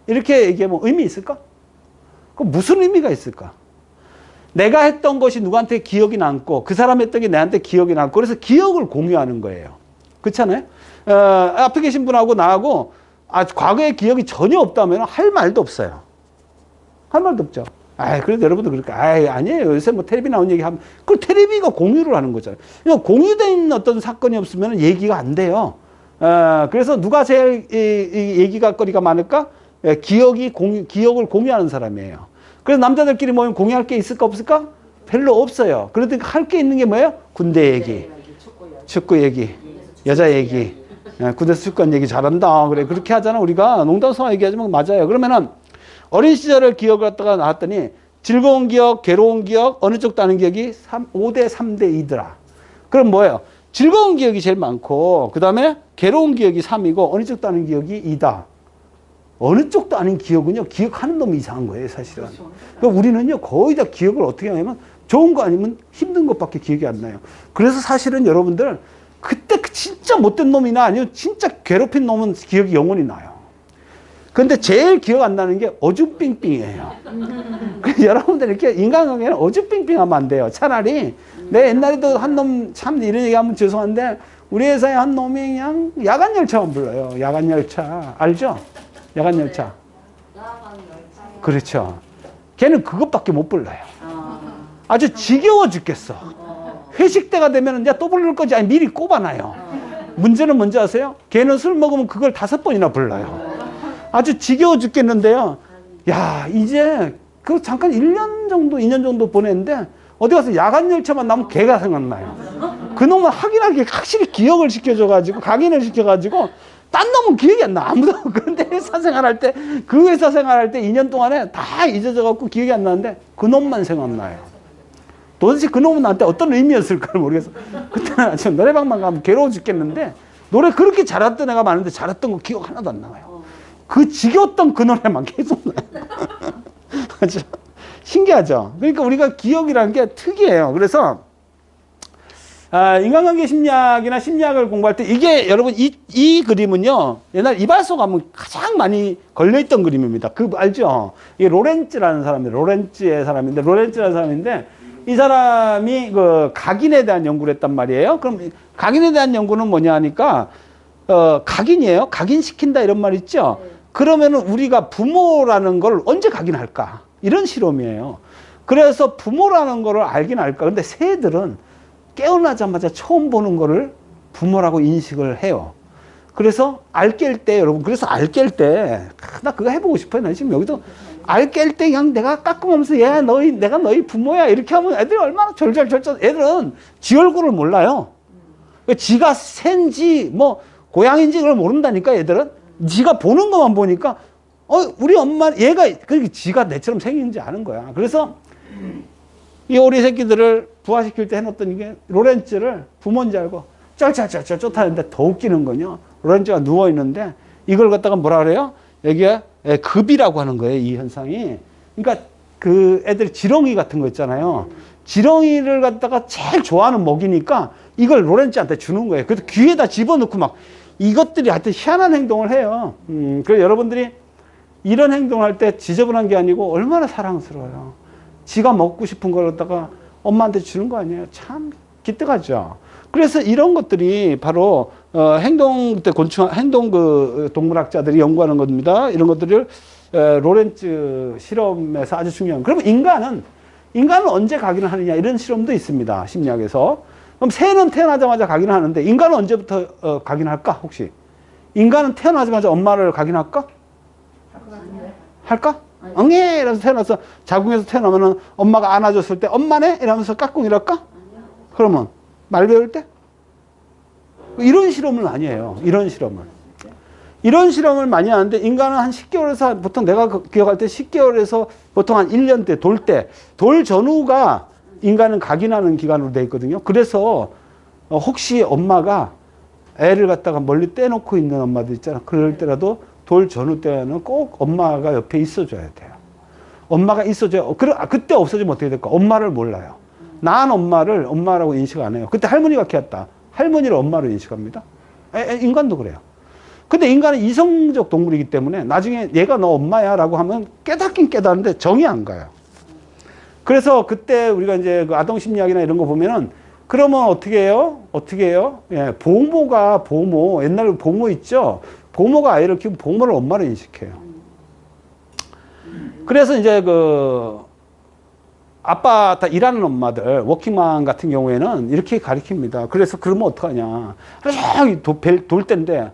이렇게 얘기하면 의미 있을까? 그럼 무슨 의미가 있을까? 내가 했던 것이 누구한테 기억이 남고 그 사람 했던 게 내한테 기억이 남고 그래서 기억을 공유하는 거예요. 그렇잖아요? 앞에 계신 분하고 나하고 과거의 기억이 전혀 없다면 할 말도 없어요. 할 말도 없죠. 그래도 여러분도 그럴까? 아니에요. 요새 뭐 텔레비 나온 얘기 하면 그 텔레비가 공유를 하는 거잖아요. 공유된 어떤 사건이 없으면 얘기가 안 돼요. 그래서 누가 제일 얘기가 거리가 많을까? 기억을 공유하는 사람이에요. 그래서 남자들끼리 모이면 공유할 게 있을까 없을까? 별로 없어요. 그러니까 할 게 있는 게 뭐예요? 군대 얘기, 축구 얘기, 여자 얘기, 군대에서 축구한 얘기 잘한다. 그래, 그렇게 하잖아. 우리가 농담 삼아 얘기하지만 맞아요. 그러면은 어린 시절을 기억을 갖다가 나왔더니 즐거운 기억, 괴로운 기억, 어느 쪽도 아는 기억이 5대 3대 2더라. 그럼 뭐예요? 즐거운 기억이 제일 많고 그 다음에 괴로운 기억이 3이고 어느 쪽도 아닌 기억이 2다. 어느 쪽도 아닌 기억은요, 기억하는 놈이 이상한 거예요, 사실은. 그렇죠. 그러니까 우리는요, 거의 다 기억을 어떻게 하냐면 좋은 거 아니면 힘든 것밖에 기억이 안 나요. 그래서 사실은 여러분들 그때 진짜 못된 놈이나 아니면 진짜 괴롭힌 놈은 기억이 영원히 나요. 근데 제일 기억 안 나는 게 어주빙빙이에요. 그래서 여러분들 이렇게 인간관계는 어주빙빙하면 안 돼요. 차라리 내 옛날에도 한 놈 참 이런 얘기하면 죄송한데 우리 회사에 한 놈이 그냥 야간열차만 불러요. 야간열차. 알죠? 야간열차. 그렇죠. 걔는 그것밖에 못 불러요. 아주 지겨워 죽겠어. 회식 때가 되면 이제 또 부를 거지. 아니, 미리 꼽아놔요. 문제는 뭔지 아세요? 걔는 술 먹으면 그걸 5번이나 불러요. 아주 지겨워 죽겠는데요. 야, 이제 그 잠깐 1년 정도, 2년 정도 보냈는데 어디 가서 야간열차만 나면 걔가 생각나요. 그놈은 확실히 기억을 시켜줘가지고, 각인을 시켜가지고, 딴 놈은 기억이 안 나. 아무도. 그런데 회사 생활할 때, 그 회사 생활할 때 2년 동안에 다 잊어져갖고 기억이 안 나는데, 그 놈만 생각나요. 도대체 그 놈은 나한테 어떤 의미였을까 모르겠어. 그때는 저 노래방만 가면 괴로워 죽겠는데, 노래 그렇게 잘했던 애가 많은데, 잘했던 거 기억 하나도 안 나와요. 그 지겨웠던 그 노래만 계속 나요. 맞죠? 신기하죠? 그러니까 우리가 기억이라는 게 특이해요. 그래서, 인간관계 심리학이나 심리학을 공부할 때 이게 여러분 이 그림은요 옛날 이발소 가면 가장 많이 걸려있던 그림입니다. 그 알죠? 이게 로렌츠라는 사람인데 이 사람이 그 각인에 대한 연구를 했단 말이에요. 그럼 각인에 대한 연구는 뭐냐 하니까 각인이에요. 각인시킨다 이런 말 있죠? 그러면은 우리가 부모라는 걸 언제 각인할까? 이런 실험이에요. 그래서 부모라는 거를 알긴 알까? 근데 새들은 깨어나자마자 처음 보는 거를 부모라고 인식을 해요. 그래서 알 깰 때, 여러분, 그래서 알 깰 때, 나 그거 해보고 싶어요. 나 지금 여기도 알 깰 때 그냥 내가 깎으면서, 내가 너희 부모야. 이렇게 하면 애들이 얼마나 절절절절, 애들은 지 얼굴을 몰라요. 지가 샌지, 뭐, 고양인지 그걸 모른다니까, 애들은. 지가 보는 것만 보니까, 우리 엄마, 그러니까 지가 내처럼 생긴지 아는 거야. 그래서, 이 오리 새끼들을 부화시킬 때 해놓던 이게 로렌츠를 부모인지 알고 쩔쩔쩔쩔 쫓아내는데 더 웃기는 건요. 로렌츠가 누워있는데 이걸 갖다가 뭐라 그래요? 여기에 급이라고 하는 거예요. 이 현상이. 그러니까 그 애들 지렁이 같은 거 있잖아요. 지렁이를 갖다가 제일 좋아하는 먹이니까 이걸 로렌츠한테 주는 거예요. 그래서 귀에다 집어넣고 막 이것들이 하여튼 희한한 행동을 해요. 그래서 여러분들이 이런 행동을 할 때 지저분한 게 아니고 얼마나 사랑스러워요. 지가 먹고 싶은 걸 갖다가 엄마한테 주는 거 아니에요? 참 기특하죠. 그래서 이런 것들이 바로 행동 그 동물학자들이 연구하는 겁니다. 이런 것들을 로렌츠 실험에서 아주 중요한. 그러면 인간은 언제 각인을 하느냐 이런 실험도 있습니다. 심리학에서. 그럼 새는 태어나자마자 각인을 하는데 인간은 언제부터 각인할까 혹시? 인간은 태어나자마자 엄마를 각인할까? 할까? 엉에 이러면서 태어나서 자궁에서 태어나면은 엄마가 안아줬을 때 엄마네 이러면서 까꿍 이럴까? 그러면 말 배울 때? 이런 실험을 많이 해요. 이런 실험을 많이 하는데 인간은 한 10개월에서 보통 내가 기억할 때 10개월에서 보통 한 1년 때 돌 전후가 인간은 각인하는 기간으로 되어 있거든요. 그래서 혹시 엄마가 애를 갖다가 멀리 떼놓고 있는 엄마들 있잖아. 그럴 때라도 돌 전후 때는 꼭 엄마가 옆에 있어줘야 돼요. 엄마가 있어줘야, 그때 없어지면 어떻게 될까? 엄마를 몰라요. 낳은 엄마를 엄마라고 인식 안 해요. 그때 할머니가 키웠다. 할머니를 엄마로 인식합니다. 인간도 그래요. 근데 인간은 이성적 동물이기 때문에 나중에 얘가 너 엄마야 라고 하면 깨닫긴 깨닫는데 정이 안 가요. 그래서 그때 우리가 이제 그 아동심리학이나 이런 거 보면은 그러면 어떻게 해요? 예, 보모, 옛날에 보모 있죠? 보모가 아이를 키우면 보모를 엄마로 인식해요. 그래서 이제 아빠 다 일하는 엄마들, 워킹맘 같은 경우에는 이렇게 가르칩니다. 그래서 그러면 어떡하냐. 돌 때인데,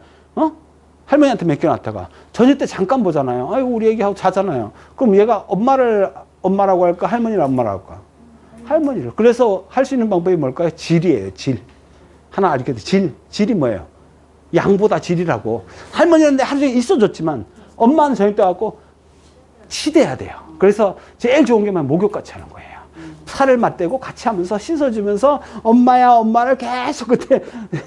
할머니한테 맡겨놨다가 저녁 때 잠깐 보잖아요. 아이고, 우리 애기하고 자잖아요. 그럼 얘가 엄마라고 할까? 할머니를 엄마라고 할까? 할머니를. 그래서 할 수 있는 방법이 뭘까요? 질이에요, 질. 하나 알겠죠? 질이 뭐예요? 양보다 질이라고. 할머니는 하루 종일 있어줬지만 엄마는 저녁 때 갖고 치대야 돼요. 그래서 제일 좋은 게 목욕같이 하는 거예요. 살을 맞대고 같이 하면서 씻어주면서 엄마야 엄마를 계속 그때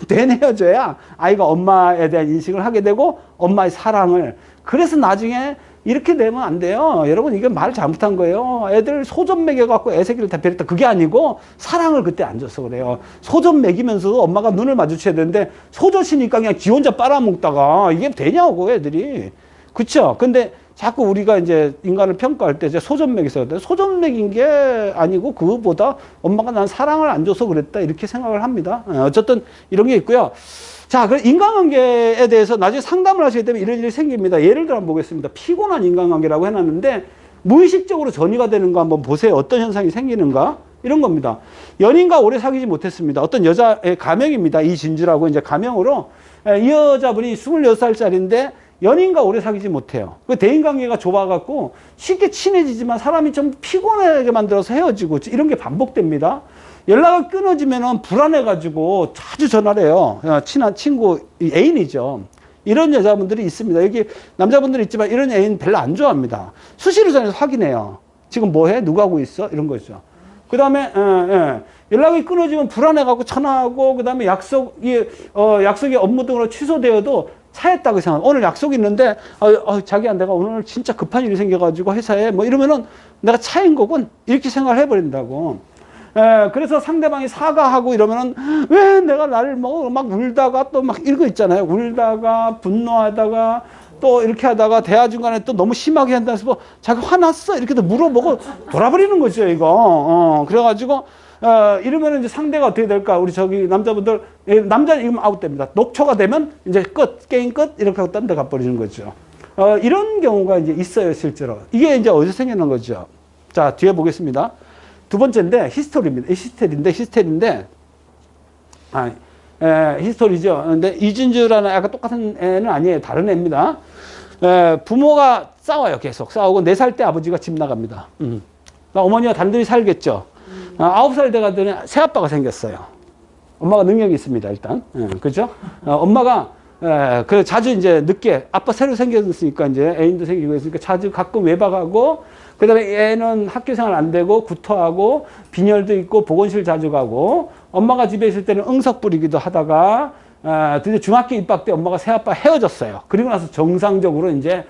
되뇌어줘야 아이가 엄마에 대한 인식을 하게 되고 엄마의 사랑을. 그래서 나중에 이렇게 되면 안 돼요. 여러분 이게 말 잘못한 거예요. 애들 소전 먹여갖고 애새끼를 다 베렸다. 그게 아니고 사랑을 그때 안 줘서 그래요. 소전 먹이면서도 엄마가 눈을 마주쳐야 되는데 소젖이니까 그냥 지 혼자 빨아먹다가 이게 되냐고 애들이. 그쵸? 근데 자꾸 우리가 이제 인간을 평가할 때 이제 소전 먹여서 소전 먹인 게 아니고 그거보다 엄마가 난 사랑을 안 줘서 그랬다 이렇게 생각을 합니다. 어쨌든 이런 게 있고요. 자, 그럼 인간관계에 대해서 나중에 상담을 하시게 되면 이런 일이 생깁니다. 예를 들어 한번 보겠습니다. 피곤한 인간관계라고 해놨는데 무의식적으로 전이가 되는 거 한번 보세요. 어떤 현상이 생기는가? 이런 겁니다. 연인과 오래 사귀지 못했습니다. 어떤 여자의 가명입니다. 이진주라고 이제 가명으로 이 여자분이 26살짜리인데 연인과 오래 사귀지 못해요. 그 대인관계가 좁아갖고 쉽게 친해지지만 사람이 좀 피곤하게 만들어서 헤어지고 이런 게 반복됩니다. 연락이 끊어지면은 불안해가지고 자주 전화를 해요. 친한 친구, 애인이죠. 이런 여자분들이 있습니다. 여기 남자분들이 있지만 이런 애인 별로 안 좋아합니다. 수시로 전화해서 확인해요. 지금 뭐 해? 누구 하고 있어? 이런 거죠. 그 다음에, 연락이 끊어지면 불안해가지고 전화하고, 그 다음에 약속이 업무 등으로 취소되어도 차였다고 생각. 오늘 약속이 있는데, 자기야, 내가 오늘 진짜 급한 일이 생겨가지고 회사에 뭐 이러면은 내가 차인 거군. 이렇게 생각을 해버린다고. 그래서 상대방이 사과하고 이러면은 왜 내가 나를 막 울다가 또 막 이런 거 있잖아요. 울다가 분노하다가 또 이렇게 하다가 대화 중간에 또 너무 심하게 한다 해서 뭐 자기 화났어? 이렇게 또 물어보고 돌아버리는 거죠, 이거. 그래가지고 이러면 이제 상대가 어떻게 될까? 우리 저기 남자분들, 남자는 이러면 아웃됩니다. 녹초가 되면 이제 끝, 게임 끝, 이렇게 하고 딴 데 가버리는 거죠. 이런 경우가 이제 있어요, 실제로. 이게 이제 어디서 생기는 거죠? 자, 뒤에 보겠습니다. 두 번째인데, 히스토리입니다. 히스테리인데, 히스토리죠. 근데 이진주라는 애가 똑같은 애는 아니에요. 다른 애입니다. 부모가 싸워요. 계속 싸우고 4살 때 아버지가 집 나갑니다. 그러니까 어머니와 단둘이 살겠죠. 9살 돼가더니 새아빠가 생겼어요. 엄마가 능력이 있습니다. 일단. 그죠? 엄마가 그래 자주 이제 늦게 아빠 새로 생겼으니까 이제 애인도 생기고 있으니까 자주 가끔 외박하고 그 다음에 애는 학교 생활 안 되고 구토하고 빈혈도 있고 보건실 자주 가고 엄마가 집에 있을 때는 응석 부리기도 하다가 드디어 중학교 입학 때 엄마가 새아빠 헤어졌어요. 그리고 나서 정상적으로 이제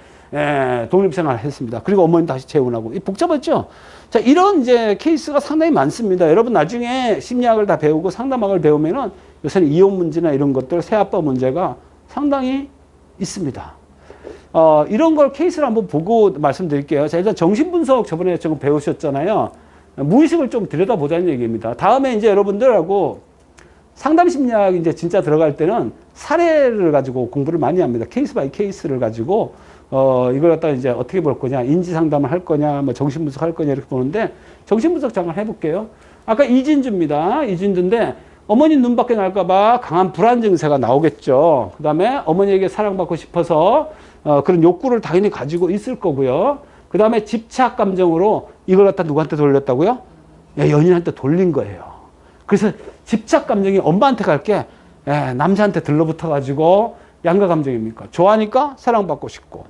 독립생활을 했습니다. 그리고 어머니 다시 재혼하고. 복잡했죠? 자, 이런 이제 케이스가 상당히 많습니다. 여러분 나중에 심리학을 다 배우고 상담학을 배우면은 요새는 이혼 문제나 이런 것들, 새아빠 문제가 상당히 있습니다. 이런 걸 케이스를 한번 보고 말씀드릴게요. 자, 일단 정신분석 저번에 조금 배우셨잖아요. 무의식을 좀 들여다보자는 얘기입니다. 다음에 이제 여러분들하고 상담 심리학 이제 진짜 들어갈 때는 사례를 가지고 공부를 많이 합니다. 케이스 바이 케이스를 가지고 이걸 갖다 이제 어떻게 볼 거냐, 인지 상담을 할 거냐, 뭐 정신 분석할 거냐 이렇게 보는데 정신 분석 잠깐 해볼게요. 아까 이진주입니다. 이진주인데 어머니 눈 밖에 날까봐 강한 불안 증세가 나오겠죠. 그 다음에 어머니에게 사랑받고 싶어서 그런 욕구를 당연히 가지고 있을 거고요. 그 다음에 집착 감정으로 이걸 갖다 누구한테 돌렸다고요? 연인한테 돌린 거예요. 그래서 집착 감정이 엄마한테 갈게 남자한테 들러붙어가지고 양가 감정입니까? 좋아하니까 사랑받고 싶고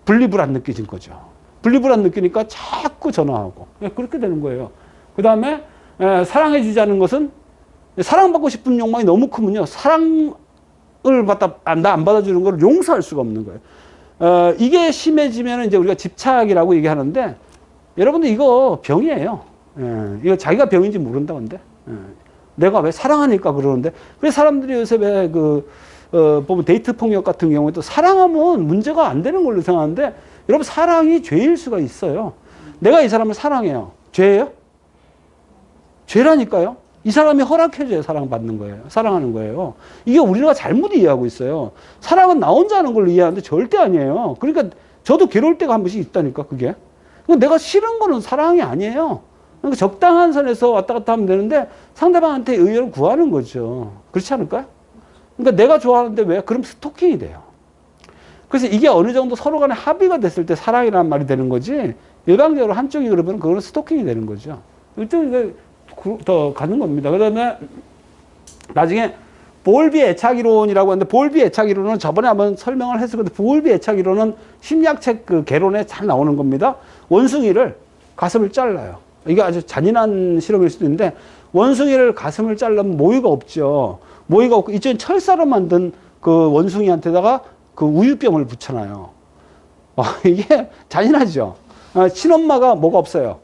분리불안 느껴진 거죠. 분리불안 느끼니까 자꾸 전화하고 그렇게 되는 거예요. 그 다음에 사랑해 주지 않는 것은 사랑받고 싶은 욕망이 너무 크면요. 사랑을 나 안 받아주는 걸 용서할 수가 없는 거예요. 이게 심해지면 이제 우리가 집착이라고 얘기하는데 여러분들 이거 병이에요. 이거 자기가 병인지 모른다 근데. 내가 왜 사랑하니까 그러는데 왜 사람들이 요새 왜 보면 데이트 폭력 같은 경우에도 사랑하면 문제가 안 되는 걸로 생각하는데 여러분 사랑이 죄일 수가 있어요. 내가 이 사람을 사랑해요. 죄예요? 죄라니까요. 이 사람이 허락해줘야 사랑받는 거예요. 사랑하는 거예요. 이게 우리가 잘못 이해하고 있어요. 사랑은 나 혼자 하는 걸로 이해하는데 절대 아니에요. 그러니까 저도 괴로울 때가 한 번씩 있다니까 그게. 내가 싫은 거는 사랑이 아니에요. 그러니까 적당한 선에서 왔다 갔다 하면 되는데 상대방한테 의견을 구하는 거죠. 그렇지 않을까요? 그러니까 내가 좋아하는데 왜? 그럼 스토킹이 돼요. 그래서 이게 어느 정도 서로 간에 합의가 됐을 때 사랑이라는 말이 되는 거지 일방적으로 한쪽이 그러면 그거는 스토킹이 되는 거죠. 이게 더 가는 겁니다. 그 다음에 나중에 볼비 애착이론이라고 하는데 볼비 애착이론은 저번에 한번 설명을 했을 건데 볼비 애착이론은 심리학책 그 개론에 잘 나오는 겁니다. 원숭이를 가슴을 잘라요. 이게 아주 잔인한 실험일 수도 있는데 원숭이를 가슴을 자르면 모유가 없죠. 모유가 없고 이쪽에 철사로 만든 그 원숭이한테다가 그 우유병을 붙여놔요. 이게 잔인하죠. 친엄마가 뭐가 없어요?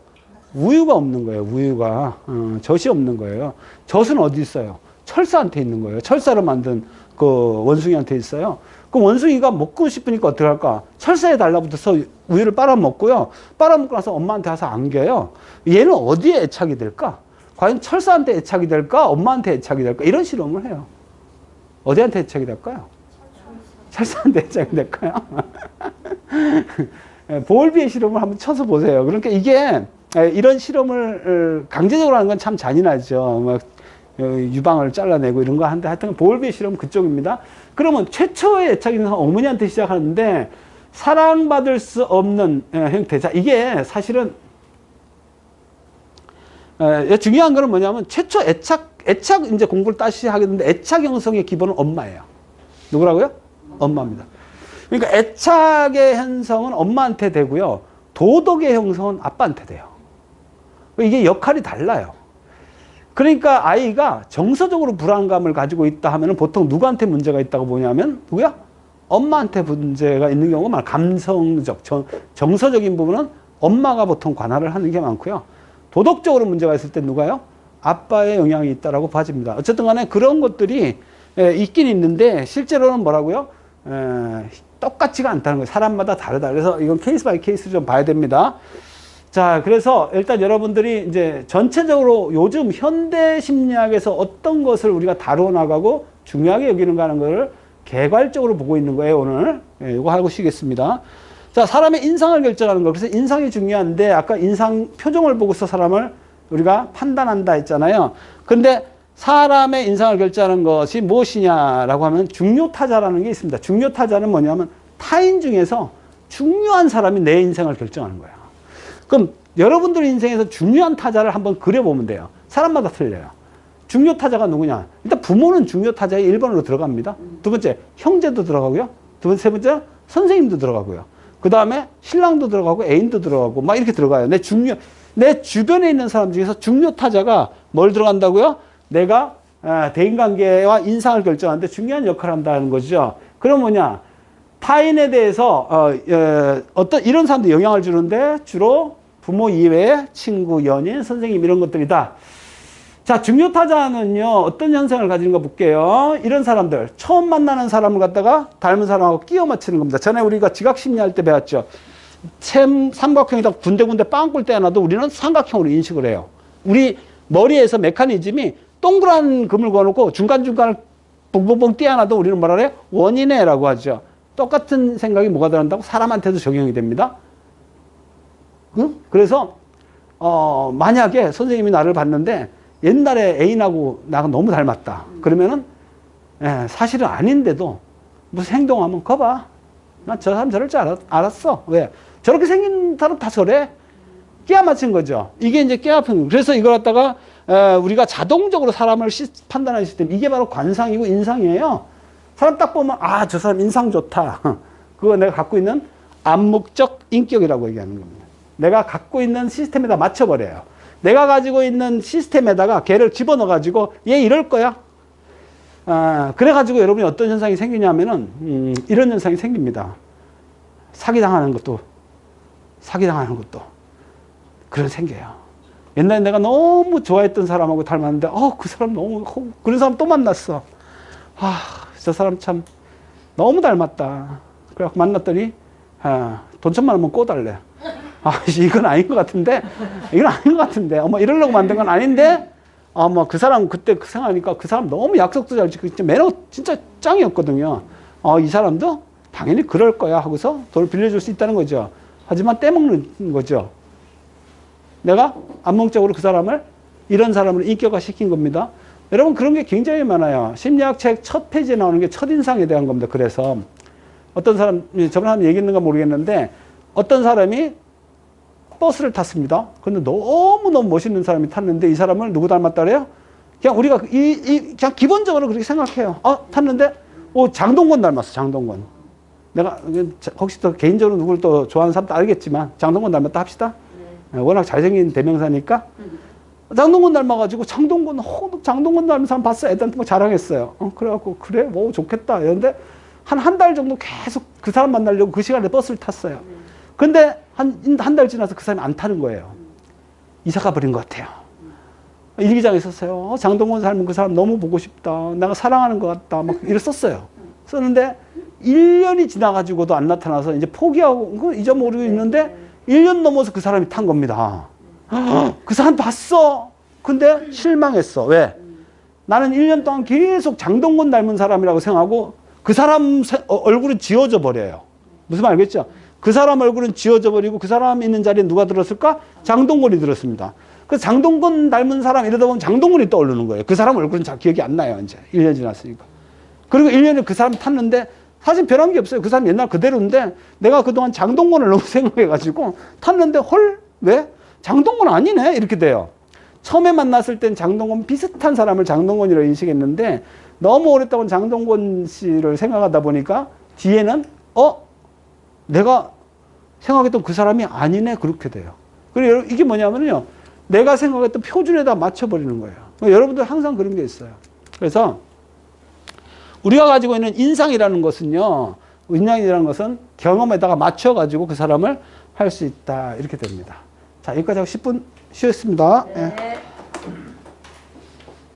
우유가 없는 거예요. 우유가 젖이 없는 거예요. 젖은 어디 있어요? 철사한테 있는 거예요. 철사로 만든 그 원숭이한테 있어요. 그럼 원숭이가 먹고 싶으니까 어떻게 할까? 철사에 달라붙어서 우유를 빨아먹고요. 빨아먹고 나서 엄마한테 가서 안겨요. 얘는 어디에 애착이 될까? 과연 철사한테 애착이 될까? 엄마한테 애착이 될까? 이런 실험을 해요. 어디한테 애착이 될까요? 철사한테 애착이 될까요? 보울비의 실험을 한번 쳐서 보세요. 그러니까 이게 이런 실험을 강제적으로 하는 건 참 잔인하죠. 막 유방을 잘라내고 이런 거 하는데 하여튼 보울비의 실험은 그쪽입니다. 그러면 최초의 애착이 있는 어머니한테 시작하는데 사랑받을 수 없는 형태. 자, 이게 사실은 중요한 거는 뭐냐면 최초 애착 이제 공부를 다시 하게 되는데 애착 형성의 기본은 엄마예요. 누구라고요? 엄마입니다. 그러니까 애착의 형성은 엄마한테 되고요. 도덕의 형성은 아빠한테 돼요. 이게 역할이 달라요. 그러니까 아이가 정서적으로 불안감을 가지고 있다 하면 보통 누구한테 문제가 있다고 보냐면 누구야? 엄마한테 문제가 있는 경우가 많아요. 감성적, 정서적인 부분은 엄마가 보통 관할을 하는 게 많고요. 도덕적으로 문제가 있을 때 누가요? 아빠의 영향이 있다라고 봐집니다. 어쨌든 간에 그런 것들이 있긴 있는데 실제로는 뭐라고요? 똑같지가 않다는 거예요. 사람마다 다르다. 그래서 이건 케이스 바이 케이스 좀 봐야 됩니다. 자, 그래서 일단 여러분들이 이제 전체적으로 요즘 현대 심리학에서 어떤 것을 우리가 다루어 나가고 중요하게 여기는가 하는 것을 개괄적으로 보고 있는 거예요, 오늘. 이거 하고 쉬겠습니다. 자, 사람의 인상을 결정하는 거. 그래서 인상이 중요한데 아까 인상 표정을 보고서 사람을 우리가 판단한다 했잖아요. 근데 사람의 인상을 결정하는 것이 무엇이냐라고 하면 중요타자라는 게 있습니다. 중요타자는 뭐냐면 타인 중에서 중요한 사람이 내 인생을 결정하는 거예요. 그럼 여러분들 인생에서 중요한 타자를 한번 그려보면 돼요. 사람마다 틀려요. 중요타자가 누구냐? 일단 부모는 중요타자의 1번으로 들어갑니다. 두 번째, 형제도 들어가고요. 두 번째, 세 번째, 선생님도 들어가고요. 그 다음에 신랑도 들어가고 애인도 들어가고 막 이렇게 들어가요. 내 주변에 있는 사람 중에서 중요타자가 뭘 들어간다고요? 내가 대인관계와 인상을 결정하는데 중요한 역할을 한다는 거죠. 그럼 뭐냐? 타인에 대해서 어떤 이런 사람도 영향을 주는데 주로 부모 이외에 친구, 연인, 선생님 이런 것들이다. 자, 중요타자는요 어떤 현상을 가지는가 볼게요. 이런 사람들 처음 만나는 사람을 갖다가 닮은 사람하고 끼워 맞추는 겁니다. 전에 우리가 지각심리 할 때 배웠죠. 삼각형에다 군데군데 빵꿀 떼어놔도 우리는 삼각형으로 인식을 해요. 우리 머리에서 메커니즘이 동그란 금을 그어놓고 중간중간을 뻥뻥뻥 떼어놔도 우리는 뭐라 그래요? 원인해라고 하죠. 똑같은 생각이 뭐가 들어간다고? 사람한테도 적용이 됩니다. 응? 그래서 만약에 선생님이 나를 봤는데 옛날에 애인하고 나가 너무 닮았다. 그러면은 사실은 아닌데도 무슨 행동하면 거봐. 난 저 사람 저럴 줄 알았어. 왜? 저렇게 생긴 사람 다 저래. 끼워 맞춘 거죠. 이게 이제 끼워 맞춘. 그래서 이걸 갖다가 우리가 자동적으로 사람을 판단하는 시스템. 이게 바로 관상이고 인상이에요. 사람 딱 보면 아, 저 사람 인상 좋다. 그거 내가 갖고 있는 암묵적 인격이라고 얘기하는 겁니다. 내가 갖고 있는 시스템에다 맞춰버려요. 내가 가지고 있는 시스템에다가 걔를 집어넣어가지고 얘 이럴 거야. 그래가지고 여러분이 어떤 현상이 생기냐면은 이런 현상이 생깁니다. 사기당하는 것도 그런 생겨요. 옛날에 내가 너무 좋아했던 사람하고 닮았는데 그 사람 너무 그런 사람 또 만났어. 저 사람 참 너무 닮았다. 그래갖고 만났더니 돈 1,000만 원만 꿔달래. 이건 아닌 것 같은데 이러려고 만든 건 아닌데 그 사람 그때 생각하니까 그 사람 너무 약속도 잘 지키고 진짜 매너 진짜 짱이었거든요. 이 사람도 당연히 그럴 거야 하고서 돈을 빌려줄 수 있다는 거죠. 하지만 떼먹는 거죠. 내가 암묵적으로 그 사람을 이런 사람으로 인격화 시킨 겁니다. 여러분 그런 게 굉장히 많아요. 심리학 책 첫 페이지에 나오는 게 첫인상에 대한 겁니다. 그래서 어떤 사람, 저번에 한번 얘기했는가 모르겠는데 어떤 사람이 버스를 탔습니다. 근데 너무너무 멋있는 사람이 탔는데 이 사람을 누구 닮았다 그래요? 그냥 우리가 그냥 기본적으로 그렇게 생각해요. 탔는데 장동건 닮았어. 장동건. 내가 혹시 또 개인적으로 누구를 또 좋아하는 사람도 알겠지만 장동건 닮았다 합시다. 워낙 잘생긴 대명사니까. 장동건 닮아가지고 장동건 닮은 사람 봤어. 애들한테 막 자랑했어요. 그래갖고 그래? 뭐 좋겠다. 이런데 한 달 정도 계속 그 사람 만나려고 그 시간에 버스를 탔어요. 근데 한 달 지나서 그 사람이 안 타는 거예요. 이사 가버린 것 같아요. 일기장에 썼어요. 장동건 닮은 그 사람 너무 보고 싶다. 내가 사랑하는 것 같다. 막 이렇게 썼어요. 썼는데 1년이 지나가지고도 안 나타나서 이제 포기하고 잊어모르고 있는데 1년 넘어서 그 사람이 탄 겁니다. 그 사람 봤어. 근데 실망했어. 왜? 나는 1년 동안 계속 장동건 닮은 사람이라고 생각하고 그 사람 얼굴은 지워져 버려요. 무슨 말 알겠죠? 그 사람 얼굴은 지워져 버리고 그 사람 있는 자리에 누가 들었을까? 장동건이 들었습니다. 그 장동건 닮은 사람 이러다 보면 장동건이 떠오르는 거예요. 그 사람 얼굴은 잘 기억이 안 나요. 이제 1년 지났으니까. 그리고 1년에 그 사람 탔는데 사실 변한 게 없어요. 그 사람 옛날 그대로인데 내가 그동안 장동건을 너무 생각해가지고 탔는데 헐? 왜? 장동건 아니네? 이렇게 돼요. 처음에 만났을 땐 장동건 비슷한 사람을 장동건이라고 인식했는데 너무 오랫동안 장동건 씨를 생각하다 보니까 뒤에는 내가 생각했던 그 사람이 아니네 그렇게 돼요. 그리고 이게 뭐냐면요. 내가 생각했던 표준에다 맞춰버리는 거예요. 여러분들 항상 그런 게 있어요. 그래서 우리가 가지고 있는 인상이라는 것은요. 인상이라는 것은 경험에다가 맞춰가지고 그 사람을 할 수 있다. 이렇게 됩니다. 자, 여기까지 하고 10분 쉬었습니다. 네.